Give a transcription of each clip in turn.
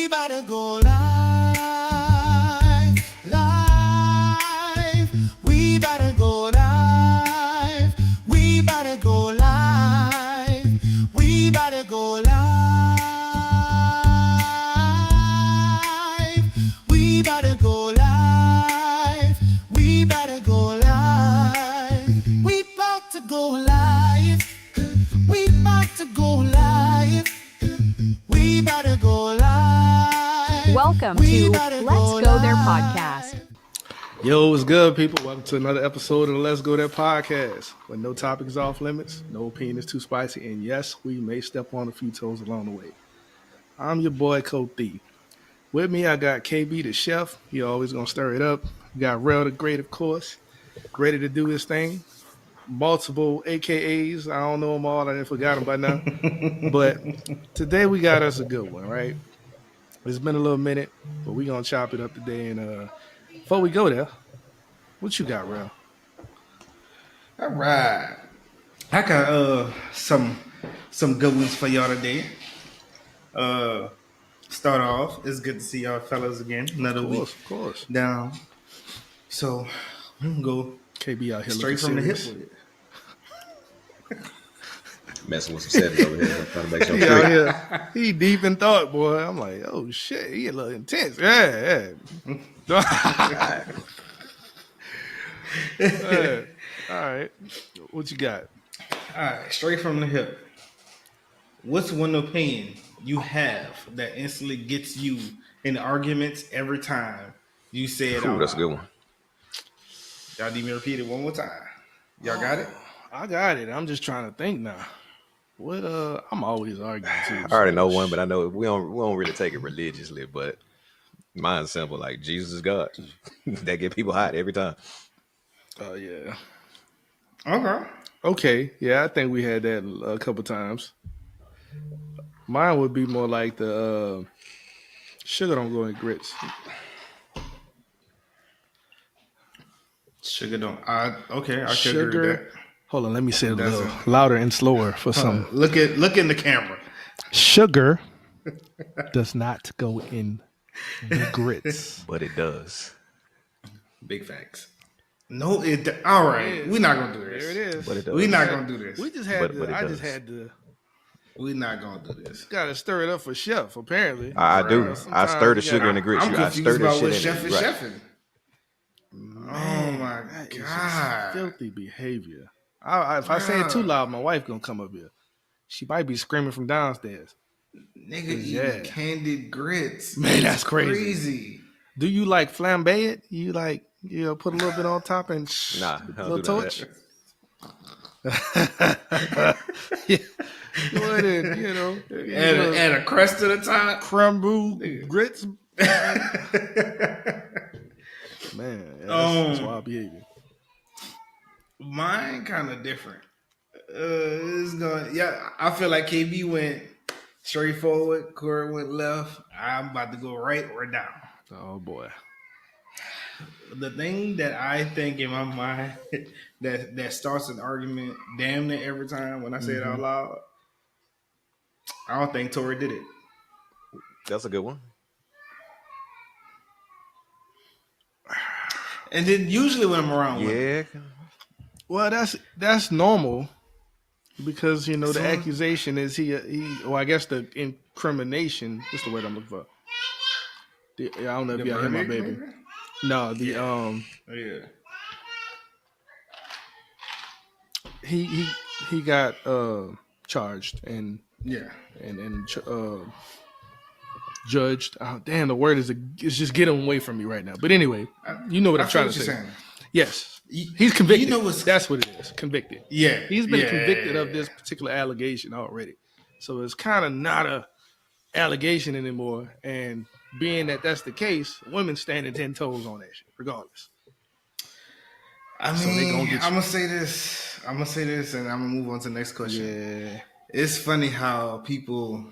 about to go live, live. We about to go live. We about to go live. We about to go live. We about to go live. We about to go live. We about to go live. We about to go live. We about to go live. Welcome to Let's Go There podcast. Yo, what's good, people? Welcome to another episode of the Let's Go There podcast, where no topic is off limits, no opinion is too spicy, and yes, we may step on a few toes along the way. I'm your boy, Kothi. With me, I got KB, the chef. He always gonna stir it up. We got Rel, the great, of course, ready to do his thing. Multiple AKAs. I don't know them all. I didn't forgot them by now. But today we got us a good one, right? It's been a little minute, but we gonna chop it up today. And before we go there, what you got, Rel? All right. I got some good ones for y'all today. Start off. It's good to see y'all fellas again. Another week. Of course. Down. So I'm gonna go KB out here straight from serious. the hip with it. Messing with some sevens over here, trying to make sure I'm He straight. out here, he deep in thought, boy. I'm like, oh shit, he a little intense. Yeah. All right. What you got? All right, straight from the hip. What's one opinion you have that instantly gets you in arguments every time you say it Ooh, out that's a loud? good one. Y'all need me to repeat it one more time. Y'all got it? I got it. I'm just trying to think now. What I'm always arguing too. I already know one, but I know we don't really take it religiously, but mine's simple, like Jesus is God. That get people hot every time. Oh yeah. Okay. Okay. Yeah, I think we had that a couple times. Mine would be more like the sugar don't go in grits. Sugar don't. I could agree with Sugar. that. Hold on, let me say it a That's little louder and slower for some. Look in the camera. Sugar does not go in the grits. But it does. Big facts. No, it. All right, we're not gonna do this. There it is. But it does. We're not gonna do this. We just had But to. it I does. just had to. We're not gonna do this. Got to stir it up for chef. Apparently, I do. I Sometimes stir the you sugar gotta- in the grits. I'm I confused stir that about what shit chef in is it. Right. chefing. Oh my That is just god! filthy behavior. If I say it too loud, my wife gonna come up here. She might be screaming from downstairs. Nigga eating Yeah. candied grits. Man, that's It's crazy. Do you like flambe it? You like put a little bit on top and Nah, I little don't do torch. that. Yeah. Go ahead and Add a crust to the top. crumb brew grits. Man, that's wild behavior. Mine kind of different. It's going. Yeah, I feel like KB went straight forward. Corey went left. I'm about to go right or down. Oh boy. The thing that I think in my mind that starts an argument damn near every time when I say it out loud, I don't think Tori did it. That's a good one. And then usually when I'm around women, Yeah. Well, that's normal because the So- accusation is he. Well, I guess the incrimination. What's the word I'm looking for? I don't know if y'all hear my baby. maybe? No, the Yeah. he got charged and Yeah. judged. Oh, damn, the word is just getting away from me right now. But anyway, you know what I'm I feel trying what to you're say. saying. Yes, You- he's convicted. you know what's- That's what it is. Convicted. Yeah. He's been Yeah. convicted of this particular allegation already. So it's kind of not a allegation anymore. And being that that's the case, women standing 10 toes on that shit, regardless. I So they mean, gonna get you. I'm gonna say this, and I'm gonna move on to the next question. Yeah. It's funny how people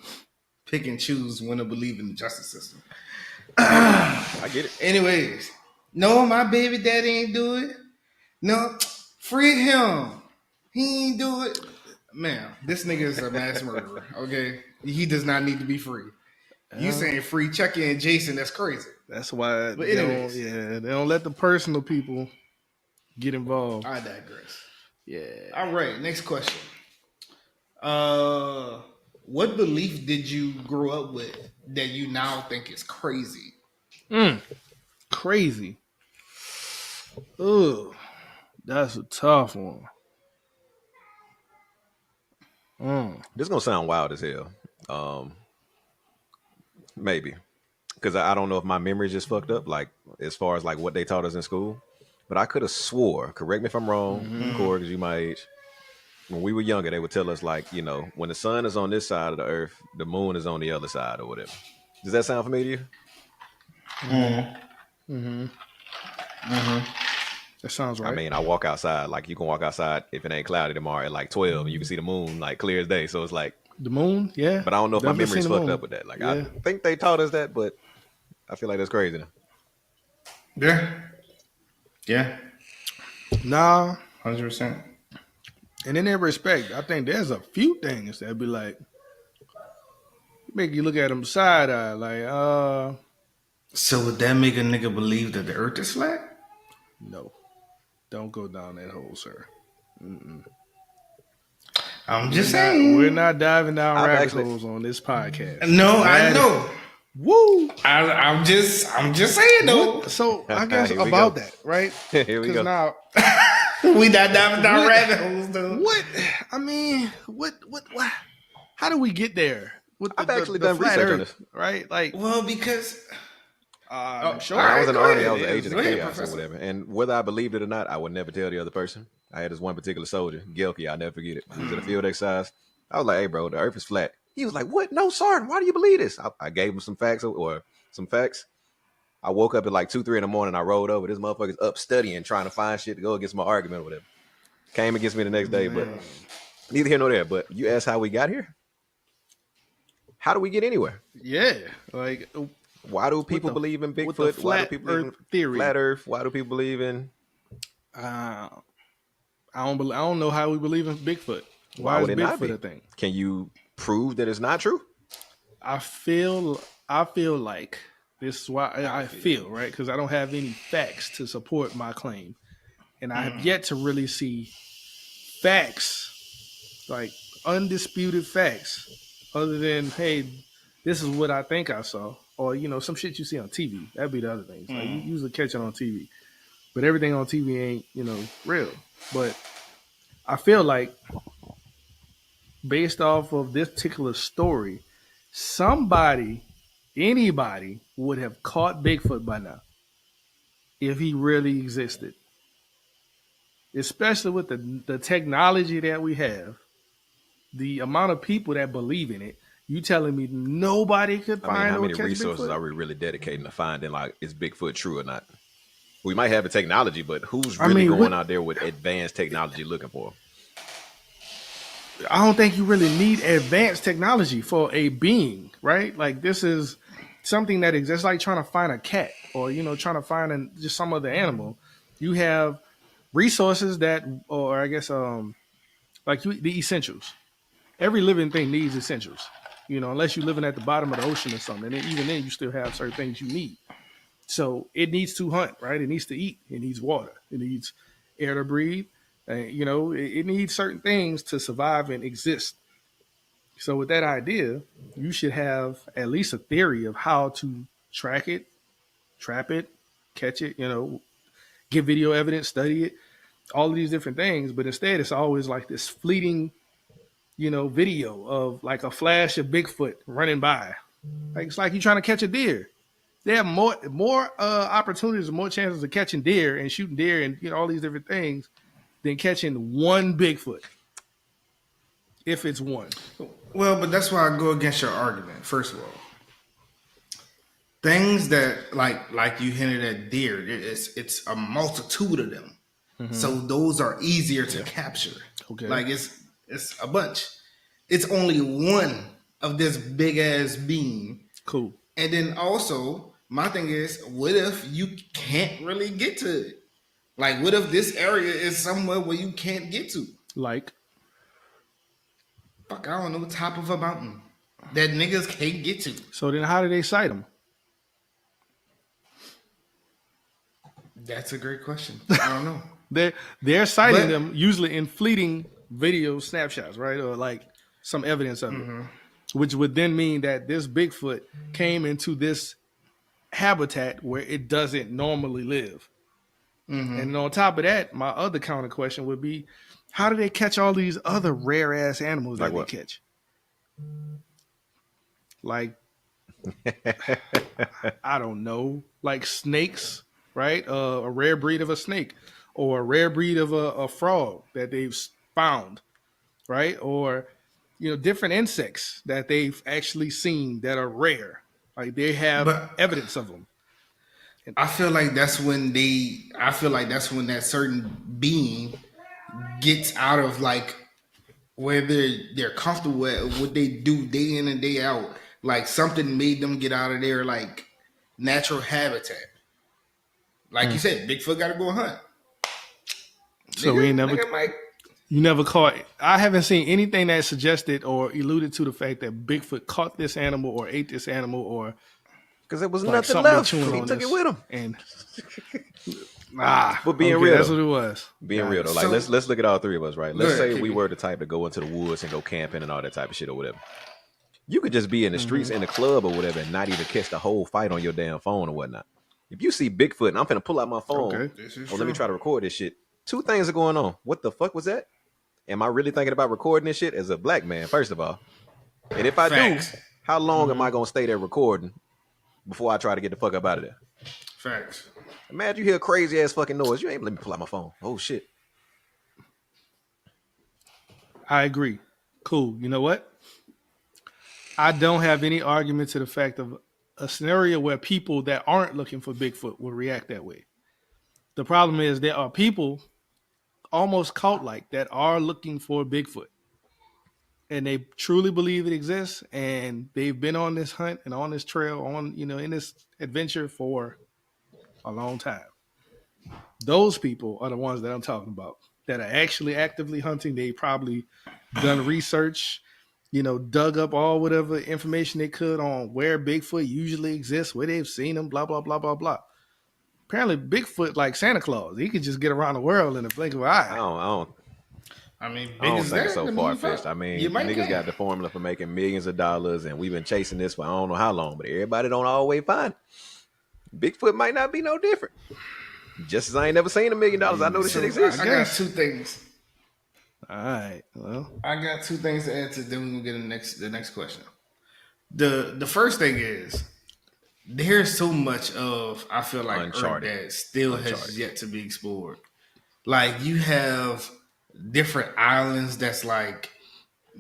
pick and choose when to believe in the justice system. I get it. Anyways, no, my baby daddy ain't do it. No, free him. He ain't do it. Man, this nigga is a mass murderer. Okay, he does not need to be free. You saying free Chucky and Jason? That's crazy. That's why But they don't, anyways. they don't let the personal people get involved. I digress. Yeah. All right, next question. What belief did you grow up with that you now think is crazy? Crazy. Ugh. That's a tough one. This gonna sound wild as hell. Maybe because I don't know if my memory is just fucked up, like as far as like what they taught us in school. But I could have swore. Correct me if I'm wrong, Corey, because you my age. When we were younger, they would tell us like, when the sun is on this side of the earth, the moon is on the other side or whatever. Does that sound familiar to you? That sounds right. I mean, I walk outside. Like you can walk outside if it ain't cloudy tomorrow at like 12, and you can see the moon like clear as day. So it's like the moon, yeah. But I don't know if my Definitely memory's seen the fucked moon. up with that. Like Yeah. I think they taught us that, but I feel like that's crazy now. Yeah. Nah. 100%. And in that respect, I think there's a few things that be like make you look at them side eye, like So would that make a nigga believe that the earth is flat? no. Don't go down that hole, sir. I'm just saying. We're not diving down I've rabbit actually- holes on this podcast. No, I know. Woo! I'm just saying though. So I guess Here we about go. that, right? Here we 'Cause go. now, We not diving down What? rabbit holes though. what? I mean, what? How do we get there? With I've actually done flat research on Earth, this. right? Like, Well, because sure. I was in the army. ahead. I was an agent Go of ahead, chaos or Professor. whatever. And whether I believed it or not, I would never tell the other person. I had this one particular soldier, Gelky. I'll never forget it. He was at a field exercise. I was like, "Hey, bro, the Earth is flat." He was like, "What? No, Sergeant. Why do you believe this?" I gave him some facts. I woke up at like 2, 3 in the morning. I rolled over. This motherfucker's up studying, trying to find shit to go against my argument or whatever. Came against me the next day, but neither here nor there. But you asked how we got here. How do we get anywhere? Yeah, like Why do people the- believe in with the Bigfoot? Why do flat people believe in Earth theory. flat Earth? Why do people believe in? I don't know how we believe in Bigfoot. Why is would it not Bigfoot be? a thing? Can you prove that it's not true? I feel like this is why I feel, right? Because I don't have any facts to support my claim. And I have yet to really see facts, like undisputed facts, other than, hey, this is what I think I saw. Or, some shit you see on TV. That'd be the other thing. Like, you usually catch it on TV. But everything on TV ain't, real. But I feel like based off of this particular story, anybody would have caught Bigfoot by now if he really existed. Especially with the technology that we have, the amount of people that believe in it. You telling me nobody could I mean, find how or many catch resources Bigfoot? are we really dedicating to finding like is Bigfoot true or not? We might have the technology, but who's I really mean, going what- out there with advanced technology looking for? I don't think you really need advanced technology for a being, right? Like this is something that exists, like trying to find a cat or trying to find just some other animal. You have resources or I guess the essentials. Every living thing needs essentials, unless you're living at the bottom of the ocean or something. And even then, you still have certain things you need. So it needs to hunt, right? It needs to eat. It needs water. It needs air to breathe. It needs certain things to survive and exist. So with that idea, you should have at least a theory of how to track it, trap it, catch it, get video evidence, study it, all of these different things. But instead, it's always like this fleeting, video of like a flash of Bigfoot running by. Like it's like you're trying to catch a deer. They have more opportunities, more chances of catching deer and shooting deer and all these different things than catching one Bigfoot. If it's one. Well, but that's why I go against your argument. First of all, things that like you hinted at deer, it's a multitude of them. So those are easier to capture. Okay. Like it's a bunch. It's only one of this big ass being. Cool. And then also, my thing is, what if you can't really get to it? Like, what if this area is somewhere where you can't get to? Like, Fuck, I don't know, top of a mountain. that niggas can't get to. So then how do they cite them? That's a great question. I don't know. They're citing But- them usually in fleeting video snapshots, right? Or like some evidence of it. Which would then mean that this Bigfoot came into this habitat where it doesn't normally live. And on top of that, my other counter question would be, how do they catch all these other rare ass animals Like that what? they catch? Like, I don't know, like snakes, right? A rare breed of a snake, or a rare breed of a frog that they've found, right? Or, you know, different insects that they've actually seen that are rare. Like they have But- evidence of them. I feel like that's when that certain being gets out of like where they're comfortable at what they do day in and day out. Like something made them get out of their like natural habitat. Like you said, Bigfoot got to go hunt. So we ain't never, nigga might- you never caught. I haven't seen anything that suggested or alluded to the fact that Bigfoot caught this animal or ate this animal or Because there was like nothing something left. chewing He on took this. it with him. And But being okay, real, that's what it was. being real though, like So- let's look at all three of us, right? Let's Go ahead, say we KB. were the type to go into the woods and go camping and all that type of shit or whatever. You could just be in the streets in the club or whatever and not even catch the whole fight on your damn phone or whatnot. If you see Bigfoot and I'm finna pull out my phone, Okay. This is let me true. try to record this shit. Two things are going on. What the fuck was that? Am I really thinking about recording this shit as a black man, first of all? And if I Facts. do, how long am I gonna stay there recording before I try to get the fuck up out of there? Facts. Imagine you hear a crazy ass fucking noise. You ain't let me pull out my phone. Oh shit. I agree. Cool. You know what? I don't have any argument to the fact of a scenario where people that aren't looking for Bigfoot will react that way. The problem is there are people almost cult-like that are looking for Bigfoot. And they truly believe it exists, and they've been on this hunt and on this trail, on, you know, in this adventure for a long time. Those people are the ones that I'm talking about that are actually actively hunting. They probably done research, you know, dug up all whatever information they could on where Bigfoot usually exists, where they've seen them, blah, blah, blah, blah, blah. Apparently Bigfoot like Santa Claus. He could just get around the world in a blink of an eye. I don't I mean, big I don't as think it's that, so far fetched. I mean, you might niggas can. got the formula for making millions of dollars, and we've been chasing this for I don't know how long, but everybody don't always find it. Bigfoot might not be no different. Just as I ain't never seen $1 million, I know this shit exists. I got two things. All right. Well, I got two things to answer. Then we can get the next question. The first thing is there's so much of I feel like Uncharted. Earth that still has yet to be explored. Like you have different islands that's like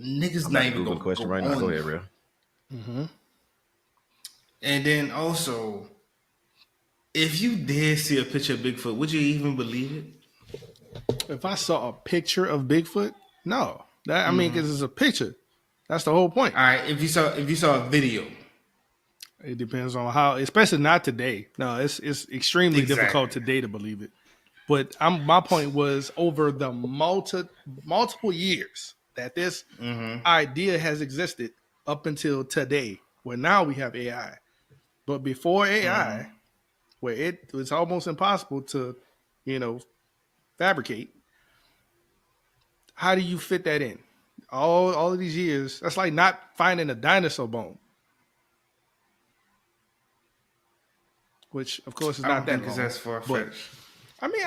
niggas I'm not not even Googling gonna question go right now. on Go ahead, there. real. And then also, if you did see a picture of Bigfoot, would you even believe it? if I saw a picture of Bigfoot, no. That I mean, because it's a picture. That's the whole point. All right, if you saw a video, It depends on how, especially not today. No, it's extremely Exactly. difficult today to believe it. But my point was over the multiple years that this idea has existed up until today, where now we have AI. But before AI, where it was almost impossible to, you know, fabricate. How do you fit that in? All of these years, that's like not finding a dinosaur bone. Which, of course, is I not don't that think it's long. as far But, fetched. I mean,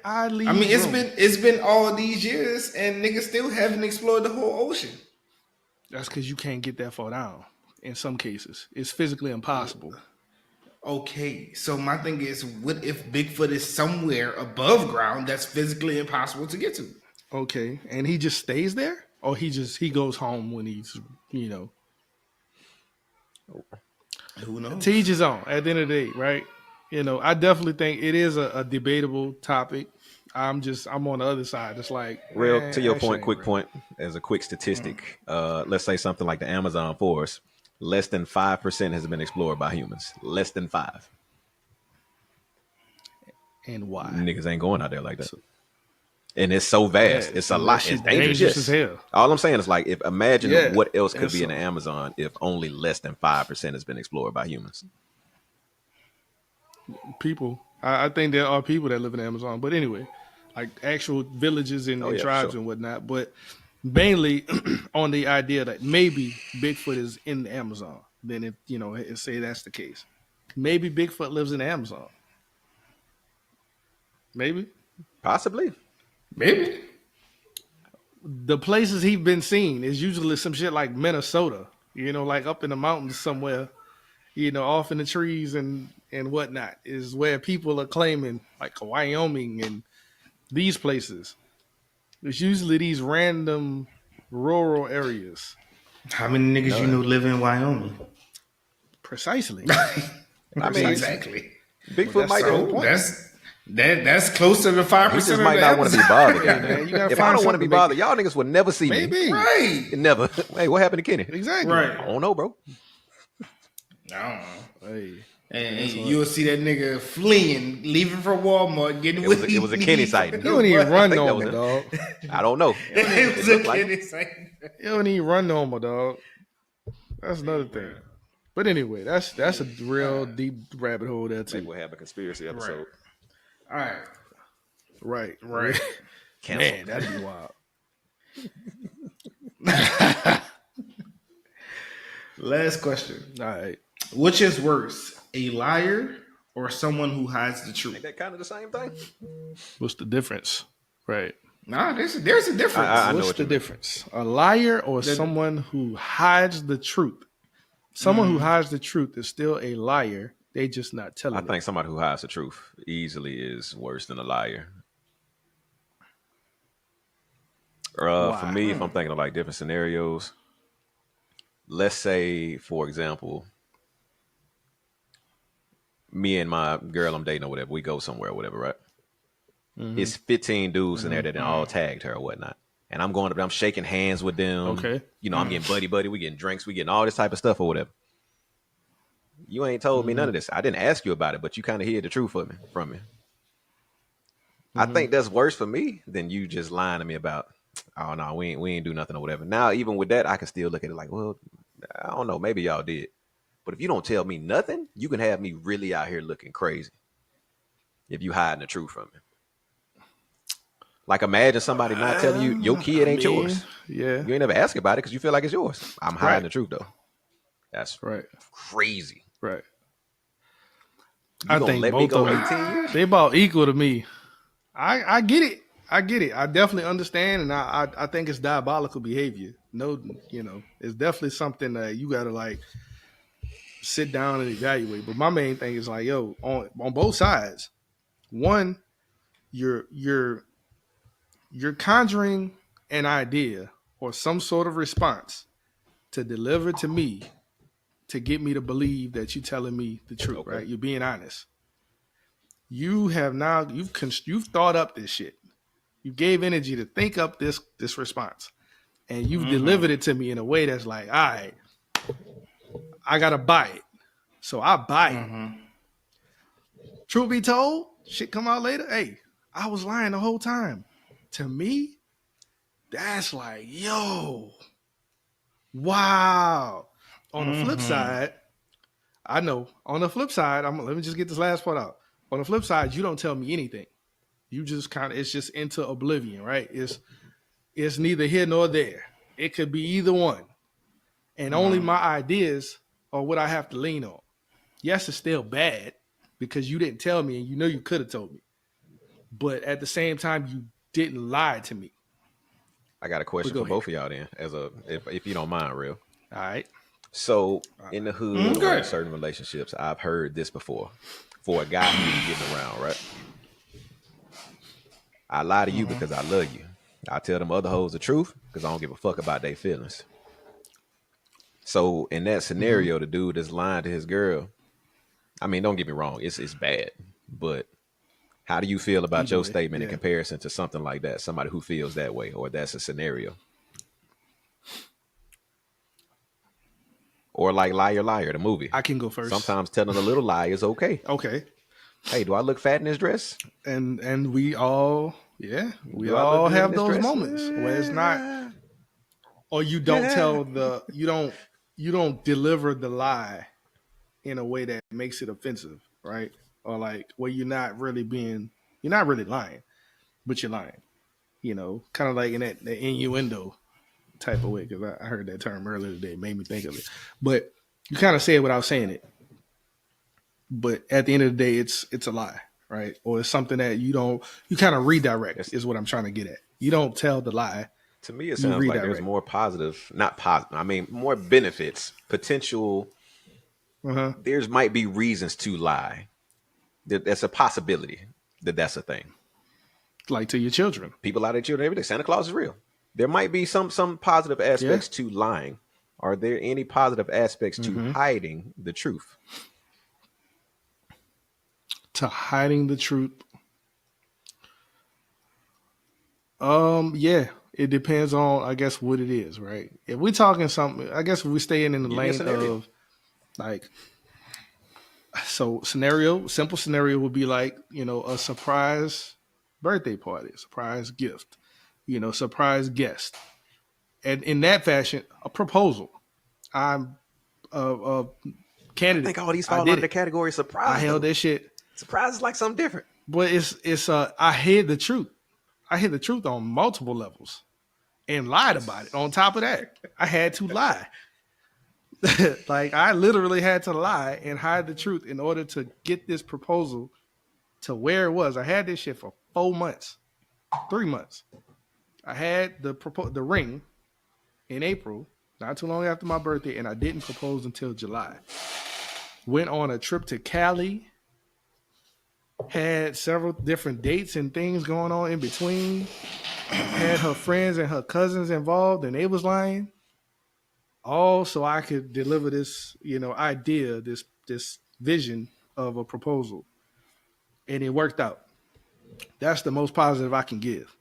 I leave. I mean, room. it's been all these years, and niggas still haven't explored the whole ocean. That's because you can't get that far down. In some cases, it's physically impossible. Okay, so my thing is, what if Bigfoot is somewhere above ground that's physically impossible to get to? Okay, and he just stays there, or he goes home when he's, you know. Who knows? To each his own. At the end of the day, right? You know, I definitely think it is a debatable topic. I'm on the other side. It's like Real man, to your that point, shit quick ain't real. point, as a quick statistic, let's say something like the Amazon forest, less than 5% has been explored by humans. Less than 5. And why? Niggas ain't going out there like that. And it's so vast. Yeah, it's a that lot. shit It's dangerous. dangerous as hell. All I'm saying is like, if imagine Yeah, what else could it's be in so- the Amazon if only less than 5% has been explored by humans. People. I think there are people that live in the Amazon, but anyway, like actual villages and, Oh, yeah, for tribes sure. and whatnot. But mainly on the idea that maybe Bigfoot is in the Amazon. Then if say that's the case, maybe Bigfoot lives in the Amazon. Maybe Possibly. Maybe. the places he's been seen is usually some shit like Minnesota. Like up in the mountains somewhere. Off in the trees and whatnot is where people are claiming, like Wyoming and these places. It's usually these random rural areas. How many niggas you know live in Wyoming? Precisely. I mean, Exactly. Bigfoot might the do. point. That's close to the 5%. He just might not want to be bothered. Yeah, man, you gotta If I find don't want to be something bothered, y'all niggas would never see me. Maybe. Right. Never. Hey, what happened to Kenny? Exactly. Right. I don't know, bro. I don't know. Hey. And you'll see that nigga fleeing, leaving for Walmart, getting It was a Kenny sighting. You don't even run think that no was more, it. dog. I don't know. It was It a looked like Kenny sighting. You don't even run no more, dog. That's another thing. But anyway, that's a real deep rabbit hole there Maybe too. we'll have a conspiracy episode. All right. Right. Cancel. Man, that'd be wild. Last question. All right. Which is worse, a liar or someone who hides the truth? Ain't that kind of the same thing? What's the difference? Right. Nah, there's a difference. I know What's what the you mean. difference? A liar or someone who hides the truth? Someone who hides the truth is still a liar. They just not telling I it. think somebody who hides the truth easily is worse than a liar. For me, if I'm thinking of like different scenarios, let's say, for example, me and my girl I'm dating or whatever, we go somewhere or whatever, right? It's 15 dudes in there that all tagged her or whatnot. And I'm going up there, I'm shaking hands with them. Okay. I'm getting buddy, we getting drinks, we getting all this type of stuff or whatever. You ain't told me none of this. I didn't ask you about it, but you kind of hear the truth from me. I think that's worse for me than you just lying to me about, oh no, we ain't do nothing or whatever. Now, even with that, I can still look at it like, well, I don't know, maybe y'all did. But if you don't tell me nothing, you can have me really out here looking crazy if you hiding the truth from me. Like, imagine somebody not telling you your kid ain't yours. Yeah. You ain't never ask about it because you feel like it's yours. I'm hiding the truth, though. That's Right. crazy. Right. You I gonna think let me both go of them, 18 years? they about equal to me. I get it. I get it. I definitely understand, and I think it's diabolical behavior. No, it's definitely something that you got to like sit down and evaluate. But my main thing is like, yo, on both sides, one, you're conjuring an idea or some sort of response to deliver to me to get me to believe that you're telling me the truth, Okay. right? You're being honest. You have now you've thought up this shit. You gave energy to think up this response, and you've delivered it to me in a way that's like, all right, I gotta buy it, so I buy it. Truth be told, shit come out later. Hey, I was lying the whole time. To me, that's like, yo, wow. On the flip side, I know. On the flip side, let me just get this last part out. On the flip side, you don't tell me anything. You just it's just into oblivion, right? It's neither here nor there. It could be either one. And only my ideas are what I have to lean on. Yes, it's still bad because you didn't tell me and you could have told me. But at the same time, you didn't lie to me. I got a question Go for ahead. both of y'all then, if you don't mind, real. All right. So in the hood or in certain relationships, I've heard this before. For a guy who's getting around, right? I lie to you because I love you. I tell them other hoes the truth because I don't give a fuck about their feelings. So in that scenario, the dude that's lying to his girl, I mean, don't get me wrong, it's bad. But how do you feel about your statement in comparison to something like that? Somebody who feels that way, or that's a scenario. Or like Liar Liar, the movie. I can go first. Sometimes telling a little lie is okay. Okay. Hey, do I look fat in this dress? And we all Yeah, we Do I look all good in have this those dress? moments where it's not, or you don't tell the, you don't deliver the lie in a way that makes it offensive, right? Or like where you're not really lying, but you're lying. Kind of like in that the innuendo type of way, because I heard that term earlier today, it made me think of it. But you kind of say it without saying it. But at the end of the day, it's a lie, right? Or it's something that you kind of redirect is what I'm trying to get at. You don't tell the lie, To me, it you sounds like there's redirect. more positive, not positive. I mean, more benefits, potential. Uh-huh. There's might be reasons to lie. That's a possibility that's a thing. Like to your children. People lie to their children every day. Santa Claus is real. There might be some positive Yeah. aspects to lying. Are there any positive aspects to hiding the truth? To hiding the truth. Yeah. It depends on, I guess, what it is, right? If we're talking something, I guess if we're staying in the Give me a lane scenario. of like, so simple scenario would be like, a surprise birthday party, a surprise gift, surprise guest. And in that fashion, a proposal. I'm a I candidate. think all these I fall did under the it. category of I surprise. held Though. that shit. Surprise is like something different. But it's I hid the truth. I hid the truth on multiple levels and lied about it. On top of that, I had to lie. Like I literally had to lie and hide the truth in order to get this proposal to where it was. I had this shit for 4 months, 3 months. I had the ring in April, not too long after my birthday, and I didn't propose until July. Went on a trip to Cali, had several different dates and things going on in between. Had her friends and her cousins involved, and they was lying. All so I could deliver this, idea, this vision of a proposal, and it worked out. That's the most positive I can give.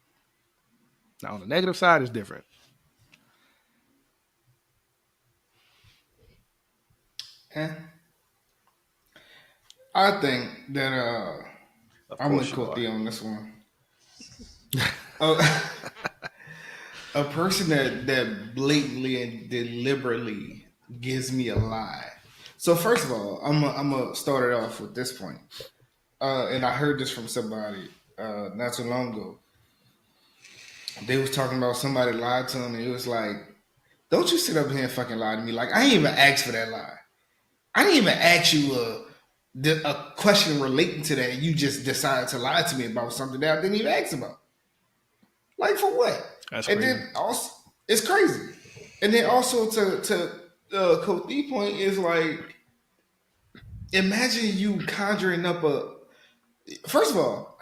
Now on the negative side is different. Eh. I think that Of I'm course with you are. Coty on this one. Uh, a person that blatantly and deliberately gives me a lie. So first of all, I'm gonna start it off with this point. And I heard this from somebody not too long ago. They was talking about somebody lied to them, and it was like, "Don't you sit up here and fucking lie to me? Like I ain't even asked for that lie. I didn't even ask you a question relating to that. You just decided to lie to me about something that I didn't even ask about. Like for what? That's And crazy. then also, it's crazy. And then also to Coach D point is like, imagine you conjuring up first of all,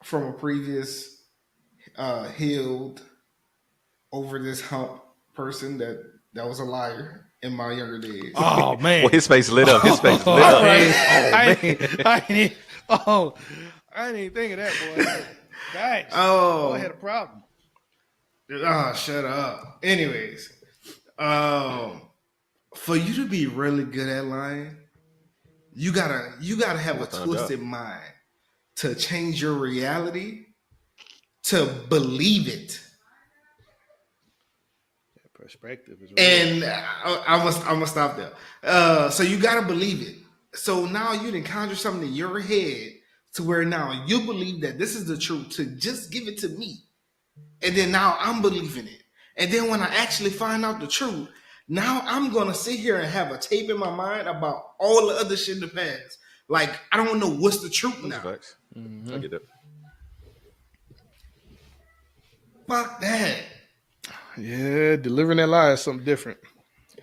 from a previous healed over this hump person that was a liar in my younger days. Oh man. Well, his face lit up. His face lit up. I didn't even think of that, boy. Guys, Oh. I had a problem. Shut up. Anyways, for you to be really good at lying, you gotta have a twisted mind to change your reality to believe it. Perspective is real. And I'm gonna stop there. So you gotta believe it. So now you didn't conjure something in your head to where now you believe that this is the truth. To just give it to me, and then now I'm believing it. And then when I actually find out the truth, now I'm gonna sit here and have a tape in my mind about all the other shit in the past. Like I don't know what's the truth Those now. are facts. I get that. Fuck that. Yeah, delivering that lie is something different.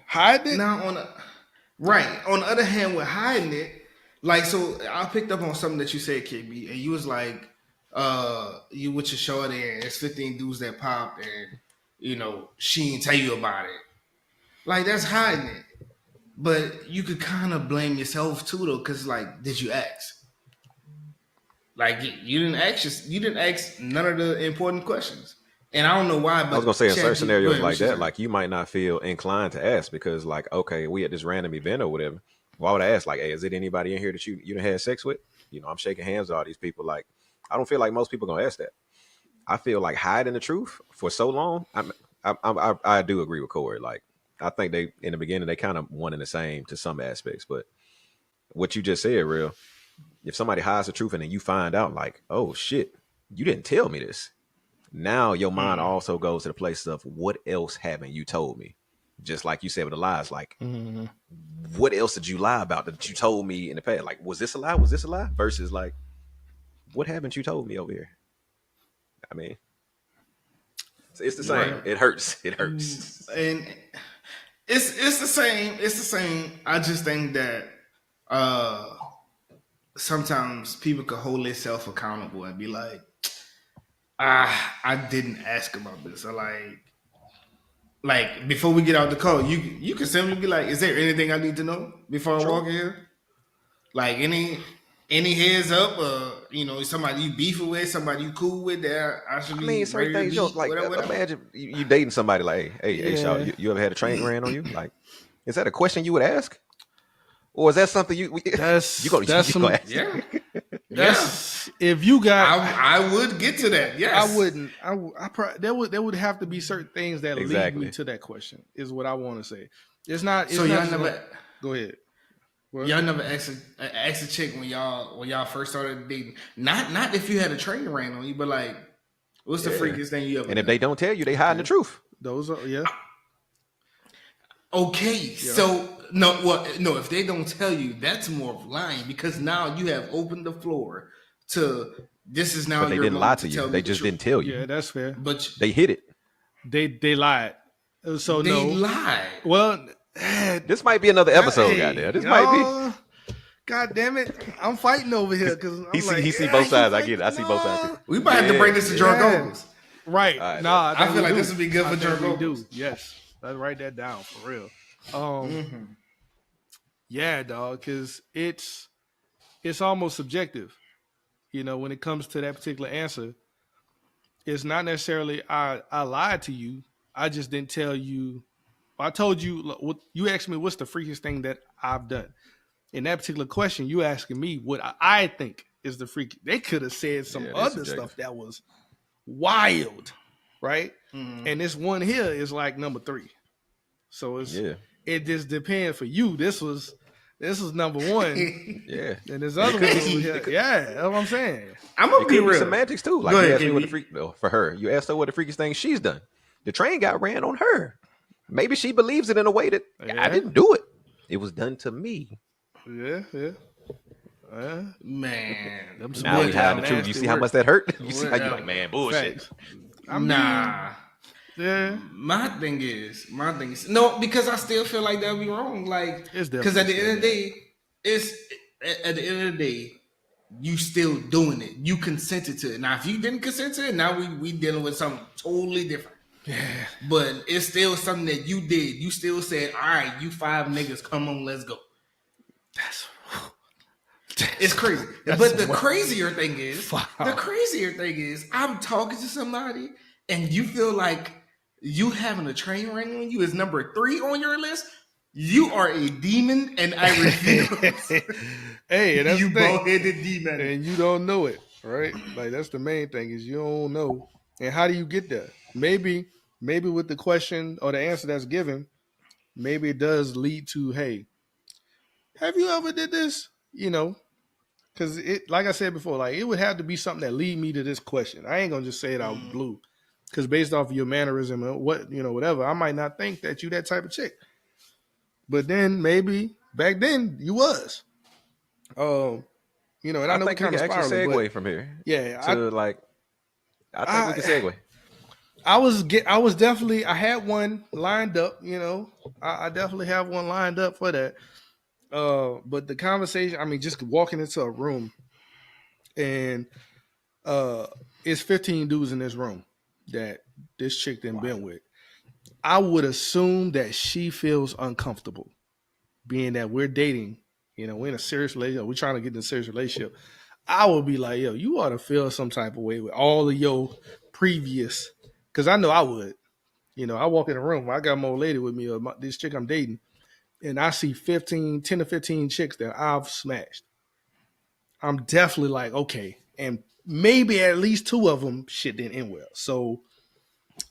Hide it. Now on the other hand, with hiding it, like so I picked up on something that you said, KB, and you was like, you with your shorty and it's 15 dudes that popped and she didn't tell you about it. Like that's hiding it. But you could kind of blame yourself too though, because like, did you ask? Like you didn't ask none of the important questions. And I don't know why, but I was gonna say in certain scenarios ahead, like that, like you might not feel inclined to ask because, like, okay, we at this random event or whatever. Why would I ask? Like, hey, is it anybody in here that you done had sex with? I'm shaking hands with all these people. Like, I don't feel like most people gonna ask that. I feel like hiding the truth for so long. I do agree with Corey. Like, I think they in the beginning they kind of one and the same to some aspects, but what you just said, real. If somebody hides the truth and then you find out, like, oh shit, you didn't tell me this. Now your mind also goes to the place of what else haven't you told me? Just like you said with the lies, like what else did you lie about that you told me in the past? Like, was this a lie? Was this a lie? Versus like, what haven't you told me over here? I mean, it's the same. Right. It hurts. It hurts. And it's the same. It's the same. I just think that sometimes people could hold themselves accountable and be like, I didn't ask about this. Or like before we get out the call, you can simply be like, is there anything I need to know before I walk in here? Like any heads up, somebody you beefing with, somebody you cool with that I should be. I mean, certain things, like whatever. Imagine you dating somebody like, hey, Shaw, you ever had a train ran on you? Like, is that a question you would ask? Or is that something you gonna ask? Yeah. That's if you got. I would get to that. Yes, I wouldn't. There would have to be certain things that lead me to that question. Is what I want to say. It's not. It's so not y'all never. Go ahead. What? Y'all never asked a chick when y'all first started dating. Not if you had a train ran on you, but like, what's the freakiest thing you ever? And if they don't tell you, they hiding the truth. Those are Okay, so no, if they don't tell you, that's more of lying because now you have opened the floor to this is now. But they your didn't lie moment to you. tell They the just truth. didn't tell you. Yeah, that's fair. But They hid it. They lied. So they no. lied. Well, This might be another episode, goddamn. This might be. God damn it! I'm fighting over here because He see both sides. I get it. I see both sides. We might have to bring this to Jargones. Right. Right. Nah, I feel like do. this would be good for I think we Jargones. do. Yes. Let's write that down for real. Yeah, dog, because it's almost subjective. When it comes to that particular answer, it's not necessarily I lied to you. I just didn't tell you. I told you. You asked me what's the freakiest thing that I've done. In that particular question, you asking me what I think is the freaky. They could have said some other stuff that was wild, right? And this one here is like number 3. So it just depends for you. This was number 1. Yeah. And this other one over here. Yeah, that's what I'm saying. I'm gonna be real. Semantics too. Like you asked me what for her. You asked her what the freakiest thing she's done. The train got ran on her. Maybe she believes it in a way that I didn't do it. It was done to me. Yeah. Man. Now we hide the truth. You see how much that hurt? You see how you like, man, bullshit. Nah. Yeah. My thing is no, because I still feel like that'd be wrong. Like, because at the end of the day, you still doing it. You consented to it. Now, if you didn't consent to it, now we dealing with something totally different. Yeah. But it's still something that you did. You still said, all right, you 5 niggas, come on, let's go. It's crazy. But the crazier thing is, I'm talking to somebody and you feel like you having a train ran on you is number 3 on your list. You are a demon and I refuse. Hey, that's you the thing. bald-headed demon. And you don't know it, right? Like that's the main thing is you don't know. And how do you get there? Maybe with the question or the answer that's given, maybe it does lead to, hey, have you ever did this? Because it, like I said before, like it would have to be something that lead me to this question. I ain't gonna just say it out blue, because based off of your mannerism and whatever, I might not think that you that type of chick. But then maybe back then you was. And I know we kind of actually segue from here. Yeah, I think we can segue. I was definitely, I had one lined up. I definitely have one lined up for that. But the conversation, I mean, just walking into a room and it's 15 dudes in this room that this chick done been with. I would assume that she feels uncomfortable being that we're dating, we're in a serious relationship, we're trying to get in a serious relationship. I would be like, yo, you ought to feel some type of way with all of your previous, because I know I would. I walk in a room, I got my old lady with me, or this chick I'm dating, and I see 10 to 15 chicks that I've smashed. I'm definitely like, okay. and maybe at least 2 of them shit didn't end well. So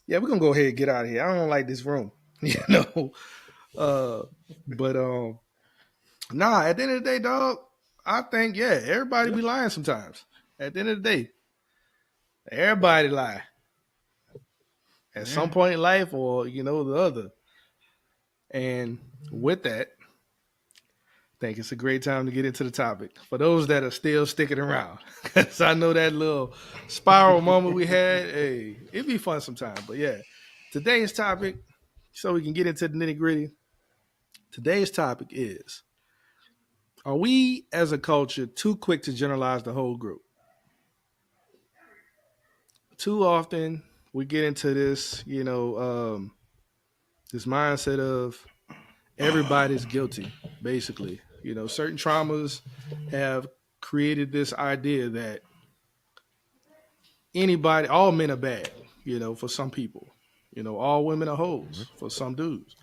yeah, we're gonna go ahead and get out of here. I don't like this room, you know. But nah, at the end of the day, dog, I think everybody be lying sometimes. At the end of the day, everybody lie at some point in life, or the other. And with that, I think it's a great time to get into the topic for those that are still sticking around. Because I know that little spiral moment we had, hey, it'd be fun sometime. But yeah, today's topic, so we can get into the nitty gritty. Today's topic is: are we as a culture too quick to generalize the whole group? Too often we get into this, this mindset of everybody's guilty, basically. Certain traumas have created this idea that all men are bad, for some people. All women are hoes for some dudes.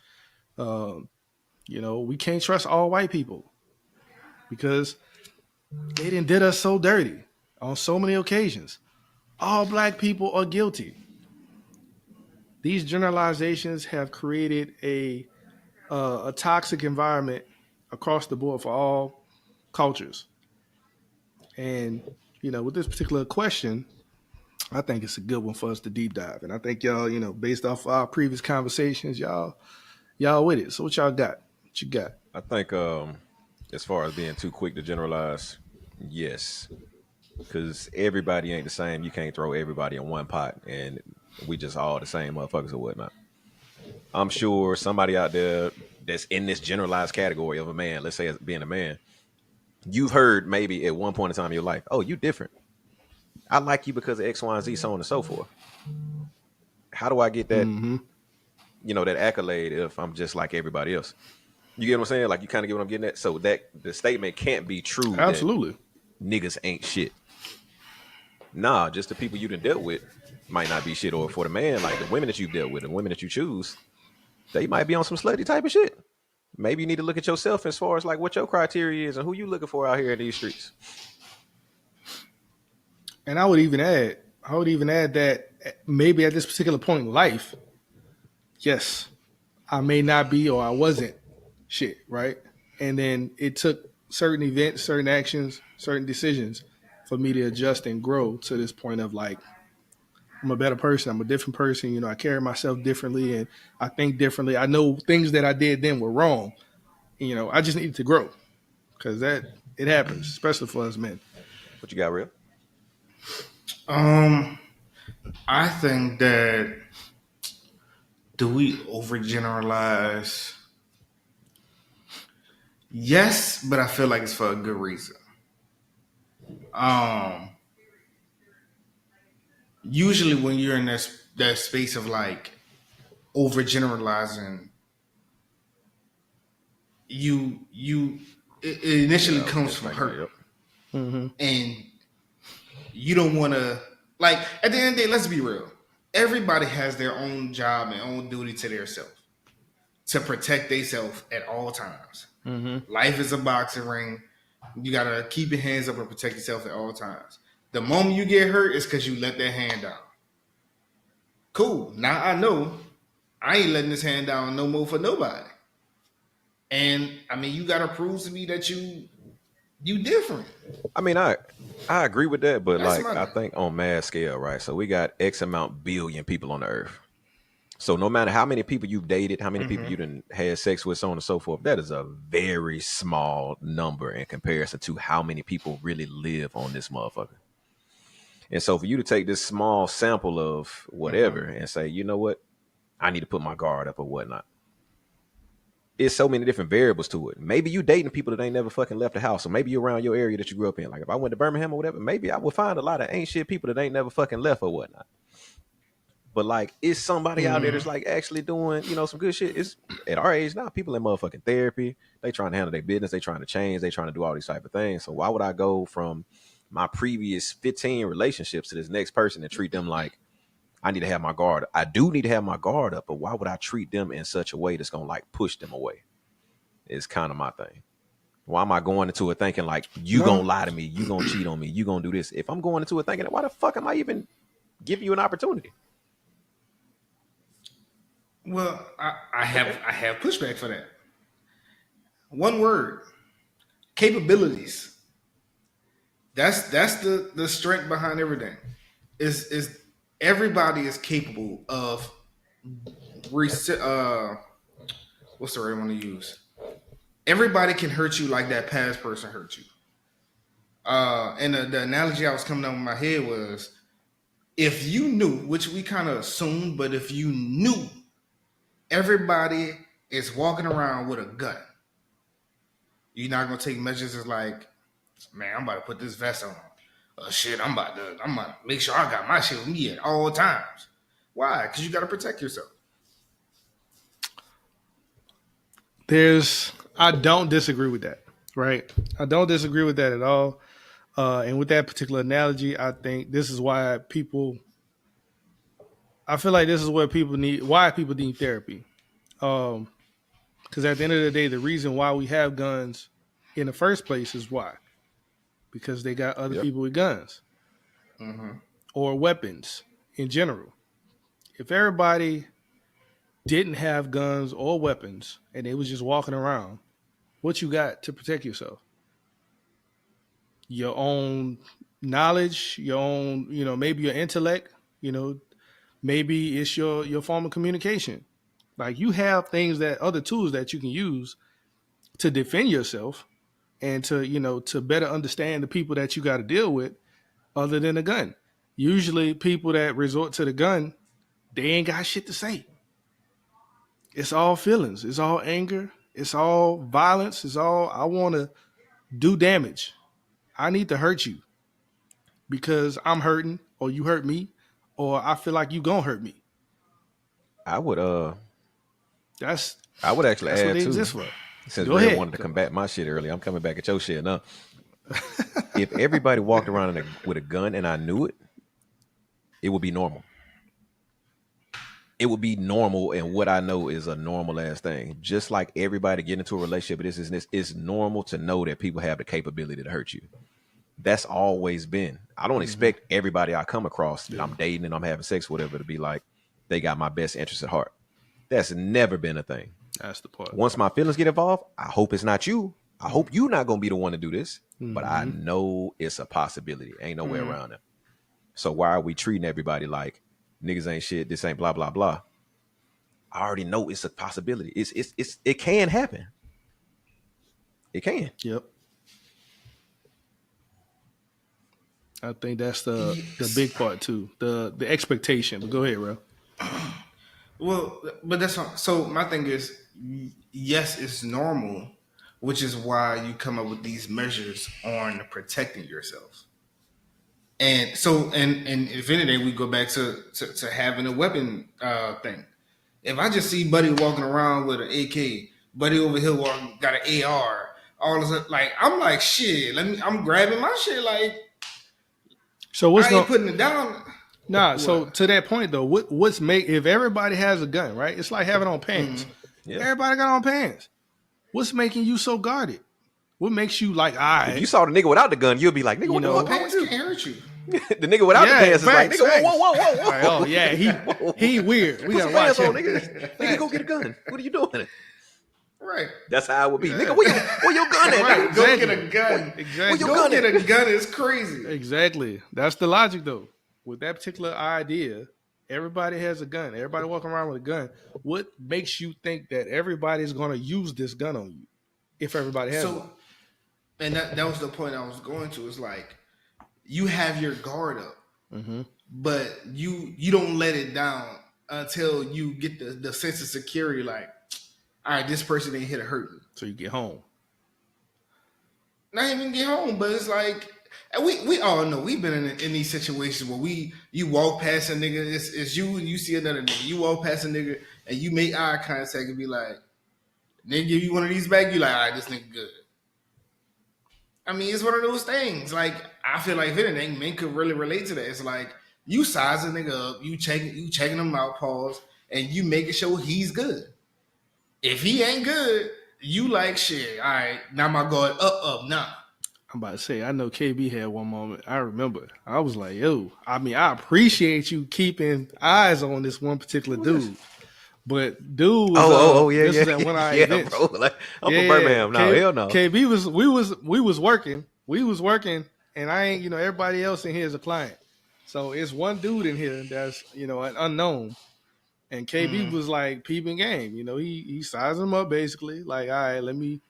We can't trust all white people because they did us so dirty on so many occasions. All black people are guilty. These generalizations have created a toxic environment across the board for all cultures. And, with this particular question, I think it's a good one for us to deep dive. And I think y'all, based off our previous conversations, y'all with it. So what y'all got? What you got? I think as far as being too quick to generalize, yes. Because everybody ain't the same. You can't throw everybody in one pot and we just all the same motherfuckers or whatnot. I'm sure somebody out there that's in this generalized category of a man, let's say as being a man, you've heard maybe at one point in time in your life, oh, you different. I like you because of X, Y, and Z, so on and so forth. How do I get that, that accolade if I'm just like everybody else? You get what I'm saying? Like, you kind of get what I'm getting at? So that the statement can't be true. Absolutely. Niggas ain't shit. Nah, just the people you done dealt with might not be shit. Or for the man, like the women that you've dealt with, the women that you choose, they might be on some slutty type of shit. Maybe you need to look at yourself as far as like what your criteria is and who you looking for out here in these streets. And I would even add that maybe at this particular point in life, yes, I may not be or I wasn't shit, right? And then it took certain events, certain actions, certain decisions for me to adjust and grow to this point of like, I'm a better person. I'm a different person. I carry myself differently and I think differently. I know things that I did then were wrong. I just needed to grow because it happens, especially for us men. What you got, Real? I think that do we overgeneralize? Yes, but I feel like it's for a good reason. Usually when you're in that space of like overgeneralizing, it initially comes from hurt. And you don't want to, like, at the end of the day, let's be real. Everybody has their own job and own duty to their self to protect themselves at all times. Life is a boxing ring. You got to keep your hands up and protect yourself at all times. The moment you get hurt is because you let that hand down. Cool. Now I know I ain't letting this hand down no more for nobody. And I mean, you got to prove to me that you different. I mean, I agree with that, but That's like I think on mass scale, right? So we got X amount billion people on the earth. So no matter how many people you've dated, how many people you done had sex with, so on and so forth, that is a very small number in comparison to how many people really live on this motherfucker. And so for you to take this small sample of whatever and say, you know what, I need to put my guard up or whatnot. It's so many different variables to it. Maybe you dating people that ain't never fucking left the house. Or maybe you're around your area that you grew up in. Like if I went to Birmingham or whatever, maybe I would find a lot of ain't shit people that ain't never fucking left or whatnot. But like, is somebody out there that's like actually doing, some good shit? It's at our age now, people in motherfucking therapy. They trying to handle their business. They trying to change. They trying to do all these type of things. So why would I go from my previous 15 relationships to this next person and treat them like I need to have my guard? I do need to have my guard up, but why would I treat them in such a way that's going to like push them away? It's kind of my thing. Why am I going into it thinking like you gonna lie to me, you gonna cheat on me, you gonna do this? If I'm going into it thinking, why the fuck am I even giving you an opportunity? Well, I have pushback for that. One word: capabilities. That's the strength behind everything. Is everybody is capable of what's the word I want to use? Everybody can hurt you like that past person hurt you. And the analogy I was coming up with my head was, if you knew, which we kind of assumed, but if you knew everybody is walking around with a gun, you're not gonna take measures as like, man, I'm about to put this vest on. Shit, I'm about to make sure I got my shit with me at all times. Why? Because you got to protect yourself. I don't disagree with that, right? I don't disagree with that at all. And with that particular analogy, I think this is why I feel like this is why people need therapy. Because at the end of the day, the reason why we have guns in the first place is why? Because they got other people with guns or weapons in general. If everybody didn't have guns or weapons and they was just walking around, what you got to protect yourself? Your own knowledge, your own, maybe your intellect, maybe it's your form of communication. Like you have other tools that you can use to defend yourself and to better understand the people that you got to deal with other than a gun. Usually people that resort to the gun, they ain't got shit to say. It's all feelings. It's all anger. It's all violence. It's all, I want to do damage. I need to hurt you because I'm hurting or you hurt me or I feel like you gonna hurt me. I would That's actually what add they too. exist for. Since Go Red ahead. wanted to combat my shit earlier, I'm coming back at your shit now. If everybody walked around with a gun and I knew it, it would be normal. It would be normal, and what I know is a normal ass thing. Just like everybody getting into a relationship, it's normal to know that people have the capability to hurt you. That's always been. I don't expect everybody I come across that I'm dating and I'm having sex with, whatever, to be like they got my best interest at heart. That's never been a thing. That's the part. Once my feelings get involved, I hope it's not you. I hope you're not going to be the one to do this. But I know it's a possibility. Ain't no way around it. So why are we treating everybody like niggas ain't shit, this ain't blah, blah, blah? I already know it's a possibility. It can happen. It can. Yep. I think that's the big part too. The expectation. But go ahead, bro. Well, but that's not, so my thing is, yes, it's normal, which is why you come up with these measures on protecting yourself. And so, and if anything, we go back to having a weapon thing. If I just see Buddy walking around with an AK, Buddy over here got an AR, all of a like I'm like shit. I'm grabbing my shit like. So what's I ain't putting it down. Nah, what? So to that point though, what's if everybody has a gun, right? It's like having on pants. Yeah. Everybody got on pants. What's making you so guarded? What makes you like, if you saw the nigga without the gun, you'll be like, nigga, what the fuck? Pants can't hurt you. The nigga without the pants is like, nigga, whoa. Like, oh yeah, he weird. We gotta watch him. Nigga, go get a gun. What are you doing? Right. That's how it would be. Nigga, where your gun at? Right. Go get a gun. Exactly. Go get a gun is crazy. Exactly. That's the logic though. With that particular idea, everybody has a gun. Everybody walking around with a gun. What makes you think that everybody's going to use this gun on you if everybody has one? And that was the point I was going to. It's like you have your guard up, but you don't let it down until you get the sense of security. Like, all right, this person ain't here to hurt me. So you get home. Not even get home, but it's like. And we all know we've been in these situations where you walk past a nigga, it's you and you see another nigga. You walk past a nigga and you make eye contact and be like, nigga, give you one of these back, you like, all right, this nigga good. I mean, it's one of those things. Like, I feel like if anything, men could really relate to that. It's like you size a nigga up, you checking him out, pause, and you making sure he's good. If he ain't good, You like shit. All right, now my guard up, nah. I'm about to say, I know KB had one moment. I remember. I was like, yo, I mean, I appreciate you keeping eyes on this one particular dude. But dude was Yeah, this yeah, was at one of our yeah, events. bro. Like I'm from Yeah, Birmingham now. Hell no. KB was we was working. We was working and I ain't, everybody else in here is a client. So it's one dude in here that's, an unknown. And KB was like peeping game. He sized him up basically. Like, all right, let me,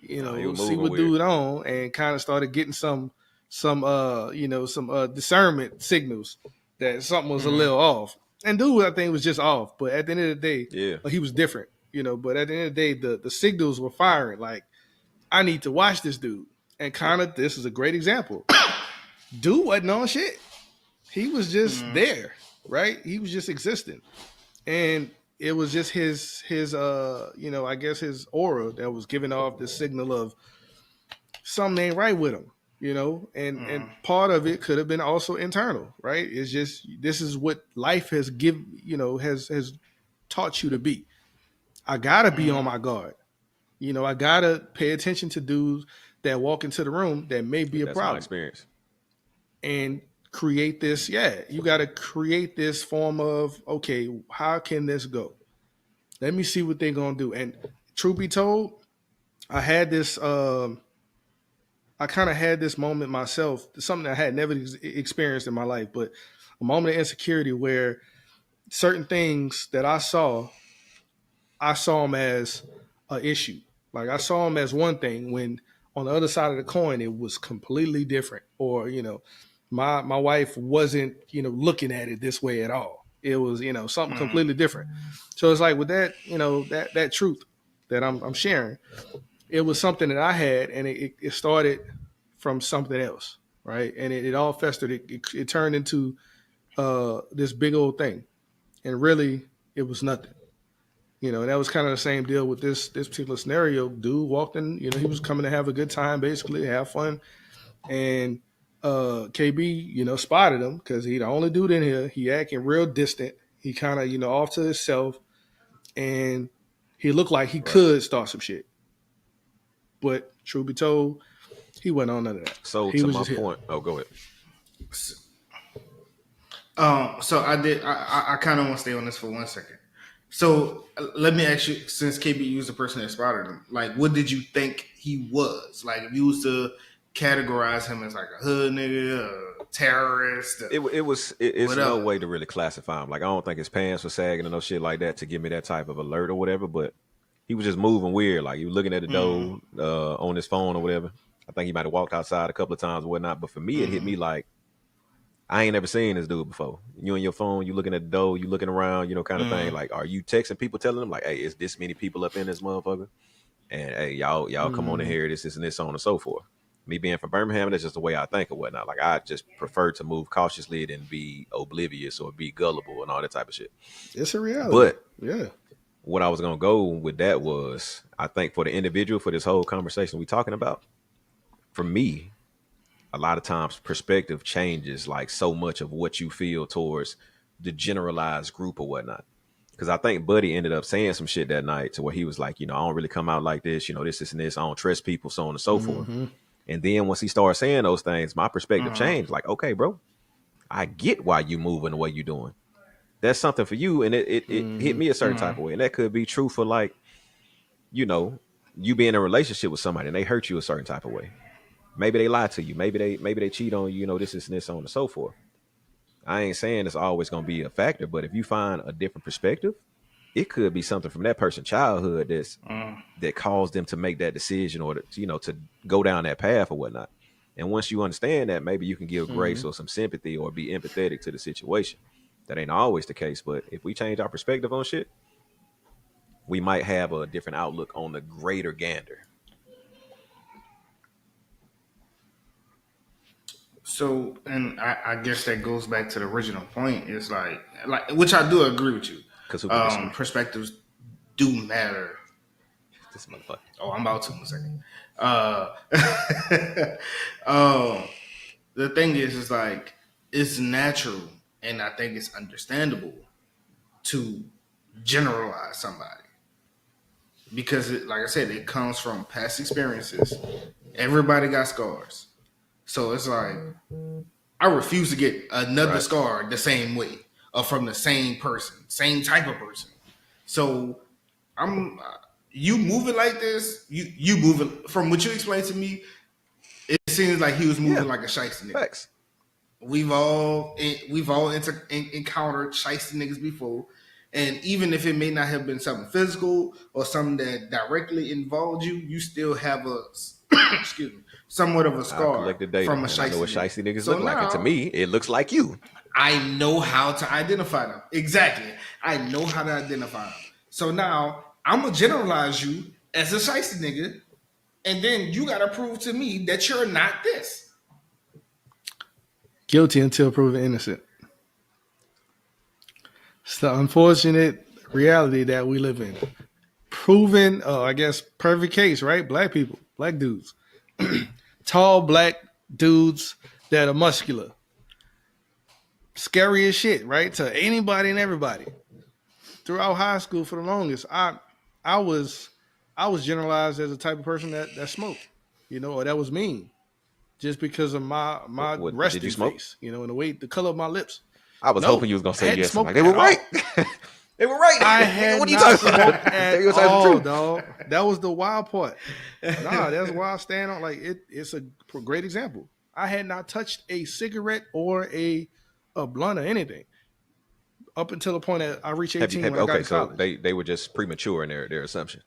No, he was see moving what weird. dude on, and kind of started getting some discernment signals that something was a little off. And dude, I think was just off. But at the end of the day, Yeah. he was different. But at the end of the day, the signals were firing. Like, I need to watch this dude. And kind of this is a great example. Dude wasn't on shit. He was just there, right? He was just existing. And it was just his I guess his aura that was giving off the signal of something ain't right with him, and part of it could have been also internal, right? It's just this is what life has has taught you to be. I gotta be on my guard. I gotta pay attention to dudes that walk into the room that may be a That's problem. my experience. And create this, you gotta create this form of, okay, how can this go? Let me see what they're gonna do. And truth be told, I had this I kind of had this moment myself, something I had never experienced in my life, but a moment of insecurity where certain things that I saw them as an issue. Like, I saw them as one thing when on the other side of the coin, it was completely different. Or, my wife wasn't, looking at it this way at all. It was, something completely different. So it's like with that, that truth that I'm sharing, it was something that I had, and it started from something else, right? And it all festered. It turned into this big old thing, and really, it was nothing. And that was kind of the same deal with this particular scenario. Dude walked in, he was coming to have a good time, basically have fun, and KB, spotted him because he the only dude in here. He acting real distant. He kind of, off to himself, and he looked like he could start some shit. But truth be told, he wasn't on none of that. So he to was my just point, go ahead. So I kind of want to stay on this for 1 second. So let me ask you, since KB was the person that spotted him, like, what did you think he was? Like, if you was to categorize him as like a hood nigga, a terrorist, It's no way to really classify him. Like, I don't think his pants were sagging or no shit like that to give me that type of alert or whatever. But he was just moving weird. Like, he was looking at the door on his phone or whatever. I think he might have walked outside a couple of times or whatnot. But for me, it hit me like, I ain't never seen this dude before. You on your phone, you looking at the door, you looking around, kind of thing. Like, are you texting people telling them like, hey, is this many people up in this motherfucker? And hey, y'all come on in here, this and this, so on and so forth. Me being from Birmingham, that's just the way I think or whatnot. Like, I just prefer to move cautiously than be oblivious or be gullible and all that type of shit. It's a reality. But yeah, what I was gonna go with that was, I think for the individual, for this whole conversation we talking about, for me, a lot of times perspective changes like so much of what you feel towards the generalized group or whatnot. Because I think Buddy ended up saying some shit that night to where he was like, I don't really come out like this, this and this. I don't trust people, so on and so forth. And then once he started saying those things, my perspective changed. Like, okay, bro, I get why you moving the way you doing. That's something for you. And it hit me a certain type of way. And that could be true for, like, you be in a relationship with somebody and they hurt you a certain type of way. Maybe they lie to you. Maybe they cheat on you, this and this, so on and so forth. I ain't saying it's always going to be a factor, but if you find a different perspective, it could be something from that person's childhood that caused them to make that decision or to go down that path or whatnot. And once you understand that, maybe you can give grace or some sympathy or be empathetic to the situation. That ain't always the case, but if we change our perspective on shit, we might have a different outlook on the greater gander. So, and I guess that goes back to the original point. It's like which I do agree with you. Because perspectives do matter. This motherfucker. Oh, I'm about to in a second. The thing is like, it's natural, and I think it's understandable to generalize somebody. because like I said, it comes from past experiences. Everybody got scars, so it's like I refuse to get another scar the same way or from the same person, same type of person. So I'm you moving like this. You moving from what you explained to me. It seems like he was moving like a shiesty nigga. Facts. We've all encountered shiesty niggas before, and even if it may not have been something physical or something that directly involved you, you still have a excuse me, somewhat of a scar collected data, from a and I know shiesty what nigga. shiesty niggas So look like, and to me, it looks like you. I know how to identify them. Exactly. I know how to identify them. So now I'm gonna generalize you as a shiesty nigga, and then you gotta prove to me that you're not this. Guilty until proven innocent. It's the unfortunate reality that we live in. Proven, I guess, perfect case, right? Black people, black dudes, tall black dudes that are muscular, scary as shit, right? To anybody and everybody. Throughout high school, for the longest, I was generalized as a type of person that smoked, or that was mean, just because of my resting face, and the color of my lips. I was hoping you was gonna say yes. Like, they were all. right. They were right. I had what are you not talking about? at all, dog. That was the wild part. Nah, that's why I stand on. Like it's a great example. I had not touched a cigarette or a blunt or anything up until the point that I reached 18. When I got to college. They were just premature in their assumption.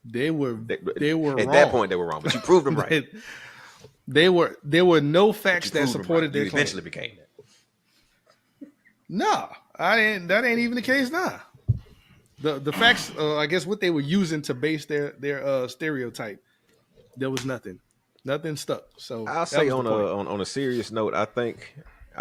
They were at wrong. That point they were wrong, but you proved them right. There were no facts that supported their claim. Eventually became that. No, I didn't. That ain't even the case now. The facts, I guess, what they were using to base their stereotype, there was nothing stuck. So I'll say on a serious note, I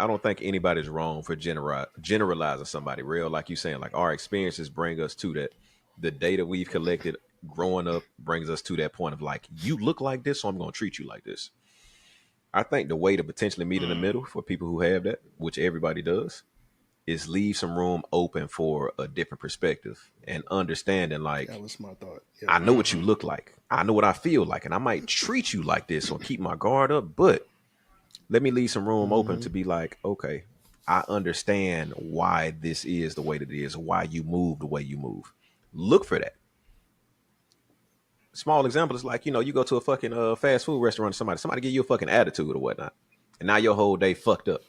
don't think anybody's wrong for generalizing somebody. Real, like you saying, like our experiences bring us to that. The data we've collected growing up brings us to that point of like, you look like this, so I'm going to treat you like this. I think the way to potentially meet in the middle for people who have that, which everybody does, is leave some room open for a different perspective and understanding. Like, that was my thought. Yeah. I know what you look like. I know what I feel like, and I might treat you like this or keep my guard up, but let me leave some room open to be like, okay, I understand why this is the way that it is, why you move the way you move. Look for that. Small example is like, you go to a fucking fast food restaurant, somebody give you a fucking attitude or whatnot, and now your whole day fucked up.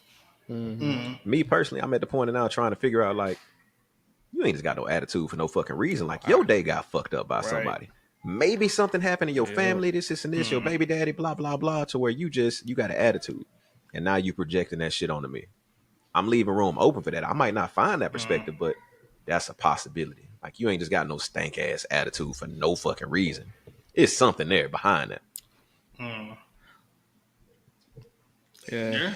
Me personally, I'm at the point now trying to figure out, like, you ain't just got no attitude for no fucking reason. Like, your day got fucked up by somebody. Maybe something happened in your family, this and this, your baby daddy, blah, blah, blah, to where you got an attitude. And now you projecting that shit onto me. I'm leaving room open for that. I might not find that perspective, but that's a possibility. Like, you ain't just got no stank ass attitude for no fucking reason. It's something there behind that. Yeah.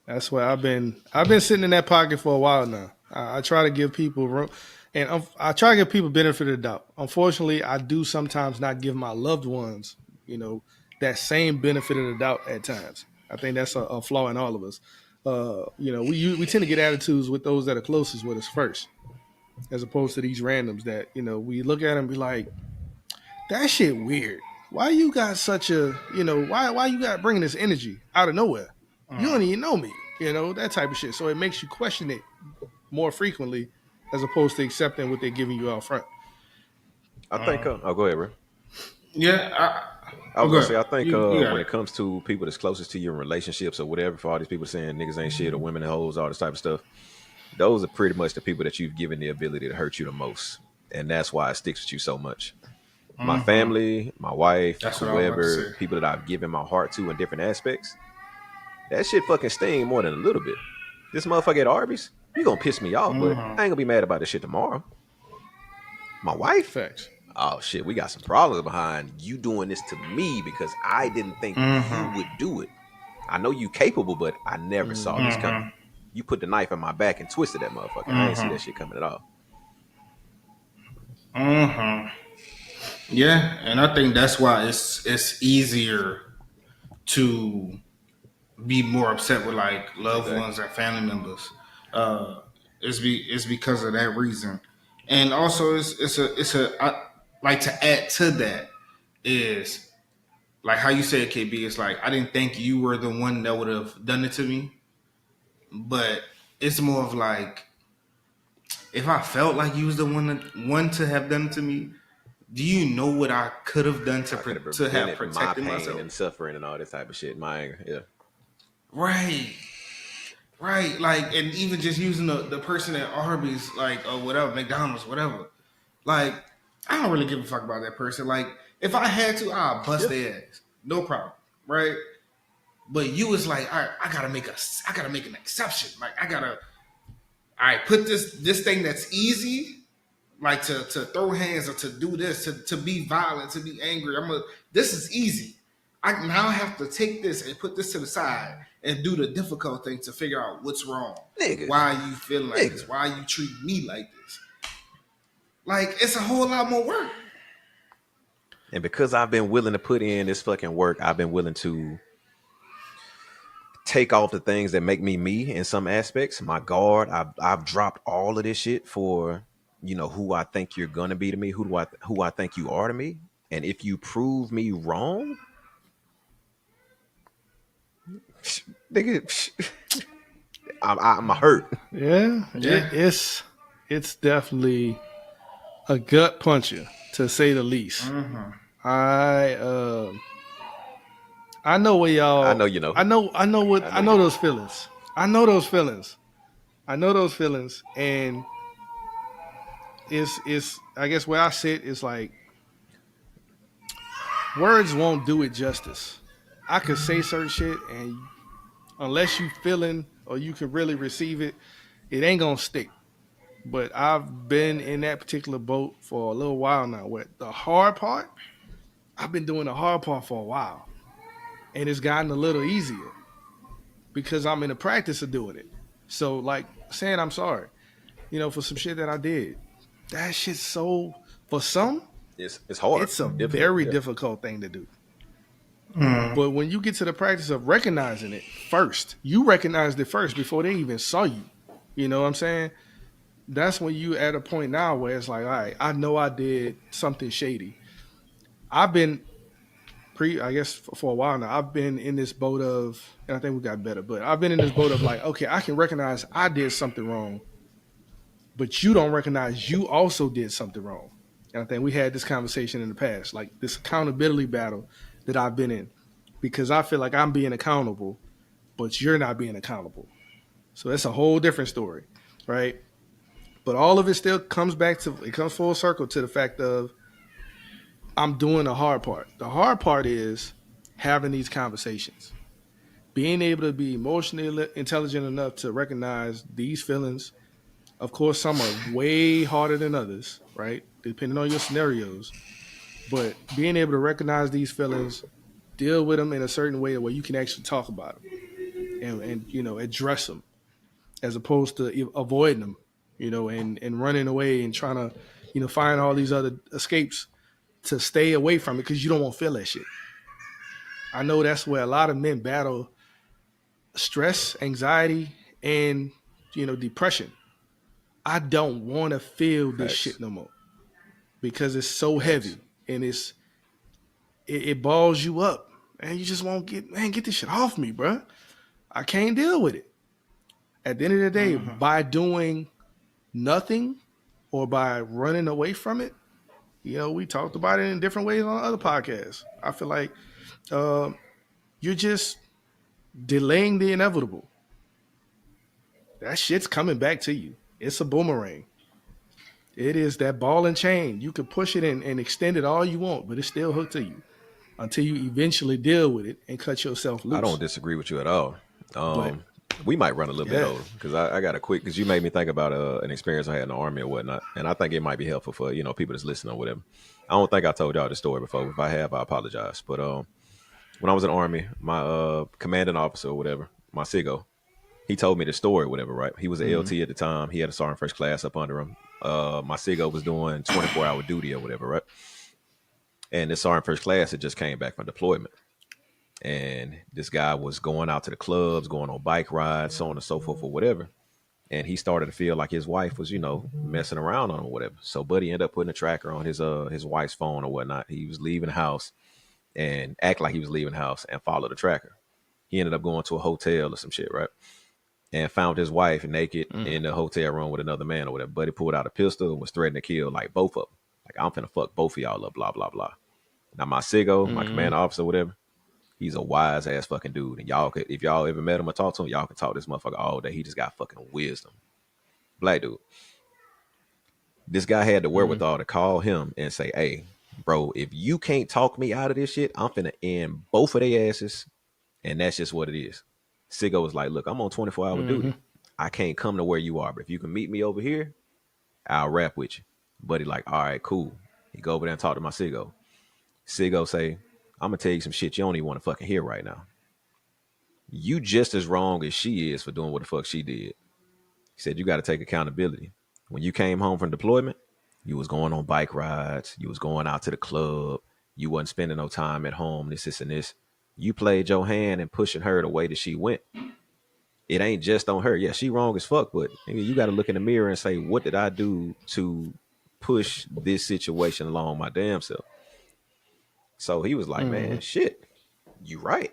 That's why I've been sitting in that pocket for a while now. I try to give people room, and I try to give people benefit of the doubt. Unfortunately, I do sometimes not give my loved ones, that same benefit of the doubt at times. I think that's a flaw in all of us. We tend to get attitudes with those that are closest with us first, as opposed to these randoms that we look at and be like, that shit weird. Why you got such a why you got bringing this energy out of nowhere? You don't even know me, that type of shit. So it makes you question it more frequently as opposed to accepting what they're giving you out front. I think, go ahead, bro. Yeah. I was going to say, I think when it comes to people that's closest to you in relationships or whatever, for all these people saying niggas ain't shit or women and hoes, all this type of stuff, those are pretty much the people that you've given the ability to hurt you the most. And that's why it sticks with you so much. My family, my wife, whoever, people that I've given my heart to in different aspects, that shit fucking sting more than a little bit. This motherfucker at Arby's, you gonna piss me off, but I ain't gonna be mad about this shit tomorrow. My wife? Facts. Oh shit, we got some problems behind you doing this to me because I didn't think you would do it. I know you capable, but I never saw this coming. You put the knife in my back and twisted that motherfucker. I didn't see that shit coming at all. Yeah, and I think that's why it's easier to be more upset with like loved ones and family members. It's because of that reason, and also like to add to that is like how you said, KB. It's like I didn't think you were the one that would have done it to me, but it's more of like if I felt like you was the one to have done it to me, do you know what I could have done I could have to have prevented my protected pain myself? and suffering and all this type of shit. My anger, yeah. Right. Right. Like, and even just using the person at Arby's, like, or whatever, McDonald's, whatever. Like, I don't really give a fuck about that person. Like, if I had to, I'll bust their ass. No problem. Right. But you was like, all right, I gotta make an exception. Like, all right, put this thing that's easy, like to throw hands or to do this, to be violent, to be angry. This is easy. I now have to take this and put this to the side and do the difficult thing to figure out what's wrong. Nigga. Why are you feeling like this? Why are you treating me like this? Like, it's a whole lot more work. And because I've been willing to put in this fucking work, I've been willing to take off the things that make me in some aspects. My guard, I've dropped all of this shit for, you know, who I think you're gonna be to me, who I think you are to me. And if you prove me wrong, nigga, I'm hurt. Yeah. It's definitely a gut puncher, to say the least. Mm-hmm. I know where y'all. I know you know. I know those feelings. I know those feelings, and it's. I guess where I sit is like words won't do it justice. I could say certain shit, and unless you feeling or you can really receive it, it ain't gonna stick. But I've been in that particular boat for a little while now. Where the hard part, I've been doing the hard part for a while, and it's gotten a little easier because I'm in the practice of doing it. So, like saying I'm sorry, you know, for some shit that I did. That shit's so, for some, It's hard. it's a very difficult thing to do. But when you get to the practice of recognizing it first, you recognized it first before they even saw you. You know what I'm saying? That's when you at a point now where it's like, all right, I know I did something shady. I've been I guess for a while now, I've been in this boat of, and I think we got better, but I've been in this boat of like, okay, I can recognize I did something wrong, but you don't recognize you also did something wrong. And I think we had this conversation in the past, like this accountability battle that I've been in, because I feel like I'm being accountable, but you're not being accountable. So that's a whole different story, right? But all of it still comes back to, it comes full circle to the fact of I'm doing the hard part. The hard part is having these conversations, being able to be emotionally intelligent enough to recognize these feelings. Of course, some are way harder than others, right? Depending on your scenarios. But being able to recognize these feelings, deal with them in a certain way where you can actually talk about them and you know, address them as opposed to avoiding them, you know, and running away and trying to, you know, find all these other escapes to stay away from it because you don't want to feel that shit. I know that's where a lot of men battle stress, anxiety, and, you know, depression. I don't want to feel this shit no more because it's so heavy and it balls you up and you just won't get this shit off me, bro. I can't deal with it. At the end of the day, by doing nothing or by running away from it, you know, we talked about it in different ways on other podcasts. I feel like you're just delaying the inevitable. That shit's coming back to you. It's a boomerang. It is that ball and chain. You can push it and extend it all you want, but it's still hooked to you until you eventually deal with it and cut yourself loose. I don't disagree with you at all. We might run a little bit over because I got a quick, because you made me think about an experience I had in the Army or whatnot, and I think it might be helpful for, you know, people that's listening or whatever. I don't think I told y'all this story before. If I have, I apologize. But when I was in the Army, my commanding officer or whatever, my SIGO, he told me the story or whatever, right? He was an LT at the time. He had a sergeant first class up under him. My SIGO was doing 24-hour duty or whatever, right? And this sergeant first class had just came back from deployment. And this guy was going out to the clubs, going on bike rides, so on and so forth or whatever. And he started to feel like his wife was, messing around on him or whatever. So Buddy ended up putting a tracker on his wife's phone or whatnot. He was leaving the house and act like he was leaving the house and follow the tracker. He ended up going to a hotel or some shit, right? And found his wife naked in the hotel room with another man or whatever. Buddy pulled out a pistol and was threatening to kill like both of them. Like, I'm finna fuck both of y'all up, blah, blah, blah. Now my Siggo, my command officer, whatever, he's a wise ass fucking dude. And y'all could, if y'all ever met him or talked to him, y'all can talk to this motherfucker all day. He just got fucking wisdom. Black dude. This guy had the wherewithal to call him and say, hey, bro, if you can't talk me out of this shit, I'm finna end both of their asses. And that's just what it is. Siggo was like, look, I'm on 24-hour duty. I can't come to where you are. But if you can meet me over here, I'll rap with you. Buddy like, all right, cool. He go over there and talk to my Siggo. Siggo say, I'm going to tell you some shit you don't even want to fucking hear right now. You just as wrong as she is for doing what the fuck she did. He said, you got to take accountability. When you came home from deployment, you was going on bike rides. You was going out to the club. You wasn't spending no time at home, this, and this. You played your hand and pushing her the way that she went. It ain't just on her. Yeah, she wrong as fuck, but you got to look in the mirror and say, what did I do to push this situation along my damn self? So he was like, man, shit, you right.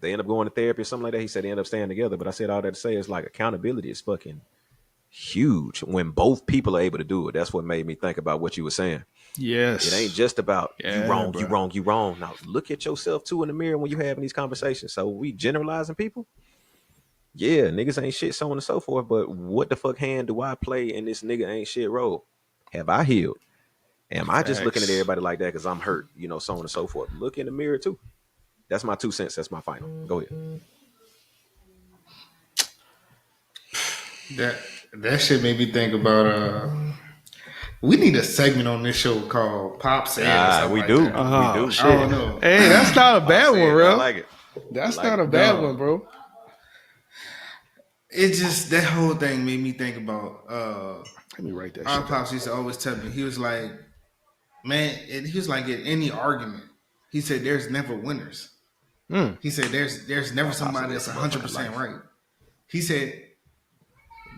They end up going to therapy or something like that. He said they end up staying together. But I said all that to say is like accountability is fucking huge when both people are able to do it. That's what made me think about what you were saying. Yes. It ain't just about you wrong, bro. you wrong, you wrong. Now look at yourself too in the mirror when you having these conversations. So we generalizing people. Yeah, niggas ain't shit, so on and so forth. But what the fuck hand do I play in this nigga ain't shit role? Have I healed? Am I just looking at everybody like that because I'm hurt? So on and so forth. Look in the mirror too. That's my 2 cents. That's my final. Go ahead. That shit made me think about we need a segment on this show called Pop Said. We like do. That. We do. Shit. I don't know. Hey, that's not a bad one, bro. I like it. That's not a bad one, bro. It just, that whole thing made me think about Let me write that our shit. pops used to always tell me, he was like, man, he was like, in any argument, he said there's never winners. He said there's never somebody that's 100% right. He said,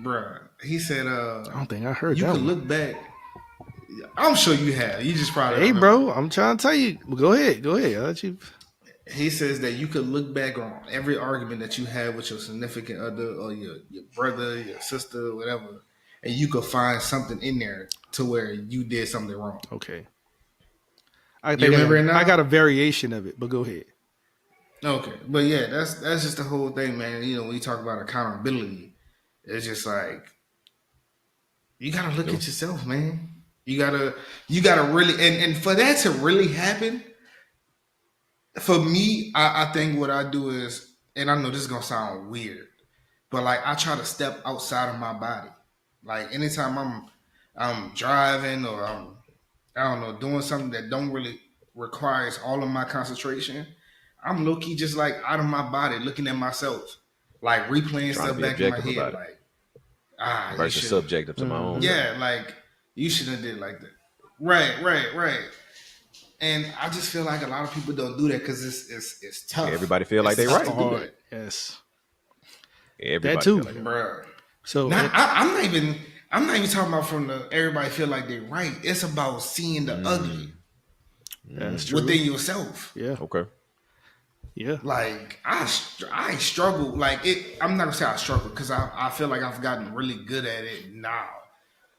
bruh, he said, I don't think I heard you that can one. look back. I'm sure you have. You just probably Hey, don't bro, I'm trying to tell you. Go ahead. I'll let you. He says that you could look back on every argument that you had with your significant other or your brother, your sister, whatever, and you could find something in there to where you did something wrong. Okay. I You remember it now? I got a variation of it, but go ahead. Okay, but yeah, that's just the whole thing, man. When you talk about accountability, it's just like you gotta look at yourself, man. You gotta really, and for that to really happen, for me, I think what I do is, and I know this is gonna sound weird, but like I try to step outside of my body. Like anytime I'm driving or I'm doing something that don't really requires all of my concentration, I'm low key just like out of my body, looking at myself, like replaying stuff back in my head, like versus subjective to my own. Yeah, like you should have did like that. Right. And I just feel like a lot of people don't do that because it's tough. Everybody feel like they right. Hard. Yes. Everybody that too, feel like bro. So now, I'm not even talking about from the everybody feel like they right. It's about seeing the ugly that's true. within yourself. Yeah. Okay. Yeah. Like I struggle. Like it. I'm not gonna say I struggle because I feel like I've gotten really good at it now.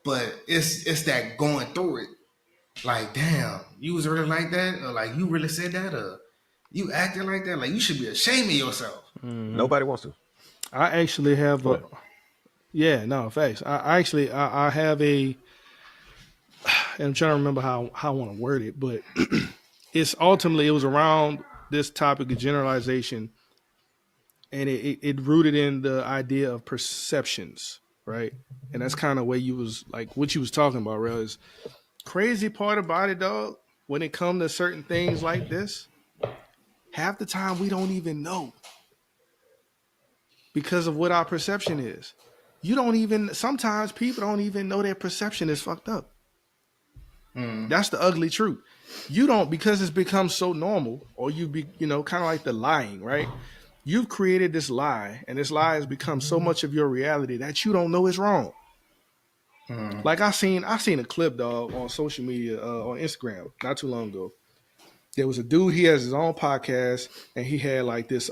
But it's that going through it. Like, damn, you was really like that, or like you really said that, or you acted like that. Like you should be ashamed of yourself. Nobody wants to. I actually have a. Yeah, no, facts. I actually have a. And I'm trying to remember how I want to word it, but it was around this topic of generalization, and it rooted in the idea of perceptions, right? And that's kind of where you was like what you was talking about, real is. Crazy part about it, dog, when it comes to certain things like this, half the time we don't even know because of what our perception is. Sometimes people don't even know their perception is fucked up. That's the ugly truth. You don't, because it's become so normal, or kind of like the lying, right? you've created this lie, and this lie has become so much of your reality that you don't know it's wrong. Like I seen a clip, dog, on social media, on Instagram, not too long ago. There was a dude. He has his own podcast, and he had like this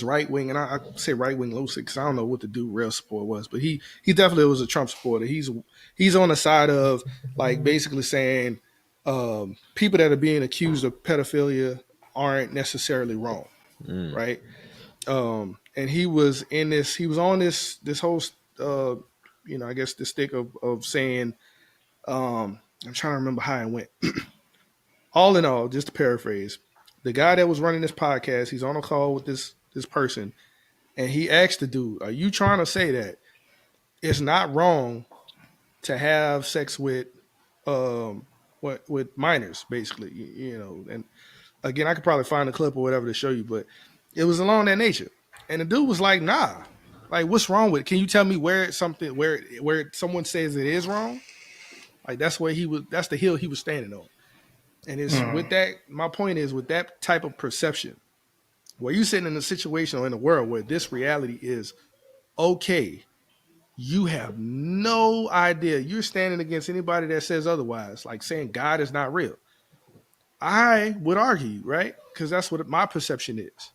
right wing, and I say right wing low because I don't know what the dude real support was, but he definitely was a Trump supporter. He's on the side of like basically saying people that are being accused of pedophilia aren't necessarily wrong, right? And he was on this whole I guess the stick of saying I'm trying to remember how it went. All in all, just to paraphrase, the guy that was running this podcast, he's on a call with this person, and he asked the dude, "Are you trying to say that it's not wrong to have sex with with minors, basically?" And again, I could probably find a clip or whatever to show you, but it was along that nature. And the dude was like, "Nah, like what's wrong with it? Can you tell me where someone says it is wrong?" Like that's the hill he was standing on. And it's with that, my point is with that type of perception, where you're sitting in a situation or in a world where this reality is okay, you have no idea. You're standing against anybody that says otherwise, like saying God is not real. I would argue, right? Because that's what my perception is.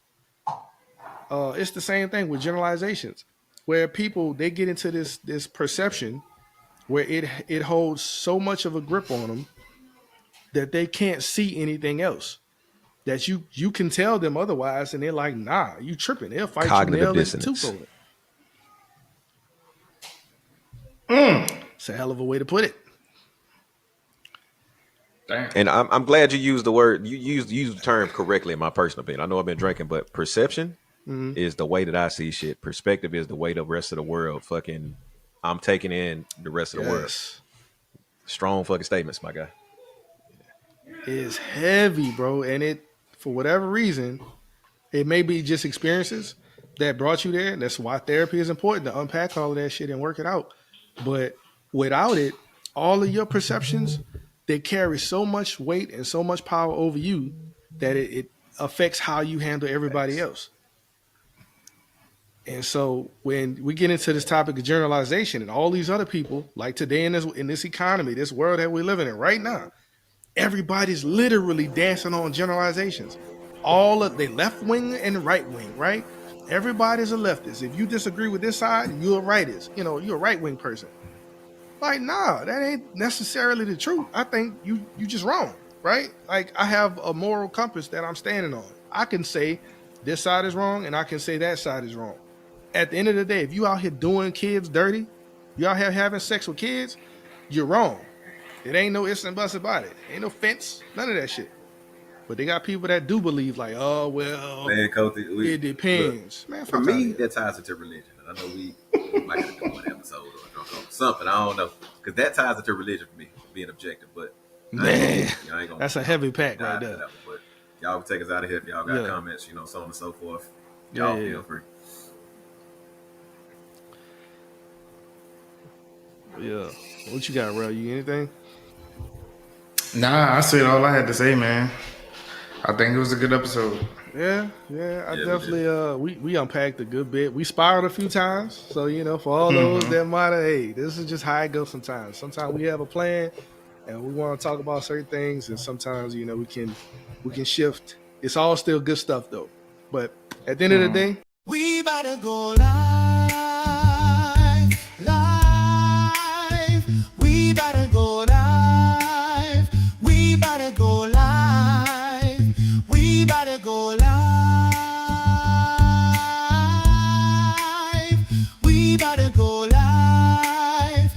It's the same thing with generalizations, where people, they get into this perception where it holds so much of a grip on them that they can't see anything else. That you can tell them otherwise, and they're like, "Nah, you tripping." They'll fight Cognitive you nail into tooth dissonance. over it. It's a hell of a way to put it. Damn. And I'm glad you used the word, you used the term correctly in my personal opinion. I know I've been drinking, but perception is the way that I see shit. Perspective is the way the rest of the world fucking, I'm taking in the rest of the world. Strong fucking statements, my guy. It's heavy, bro. And it, for whatever reason, it may be just experiences that brought you there. And that's why therapy is important, to unpack all of that shit and work it out. But without it, all of your perceptions, they carry so much weight and so much power over you that it affects how you handle everybody else. And so when we get into this topic of generalization and all these other people, like today in this economy, this world that we're living in right now, everybody's literally dancing on generalizations. All of the left wing and right wing, right? Everybody's a leftist. If you disagree with this side, you're a rightist. You're a right wing person. Like, nah, that ain't necessarily the truth. I think you just wrong, right? Like, I have a moral compass that I'm standing on. I can say this side is wrong, and I can say that side is wrong. At the end of the day, if you out here doing kids dirty, you out here having sex with kids, you're wrong. It ain't no ifs and buts about it. Ain't no fence, none of that shit. But they got people that do believe, like, oh, well, man, Coach, it depends. Look, Man, for me, that ties into religion. I know we might have to do one episode or something. I don't know. Because that ties into religion for me, being objective. But man, I ain't gonna that's a heavy pack right there. But y'all can take us out of here if y'all got comments, so on and so forth. Y'all feel free. Yeah. What you got, Rel? You anything? Nah, I said all I had to say, man. I think it was a good episode. Yeah. I definitely we unpacked a good bit. We spiraled a few times, so for all those that might have, hey, this is just how it goes sometimes. Sometimes we have a plan and we want to talk about certain things, and sometimes we can shift. It's all still good stuff though. But at the end of the day, We better go live.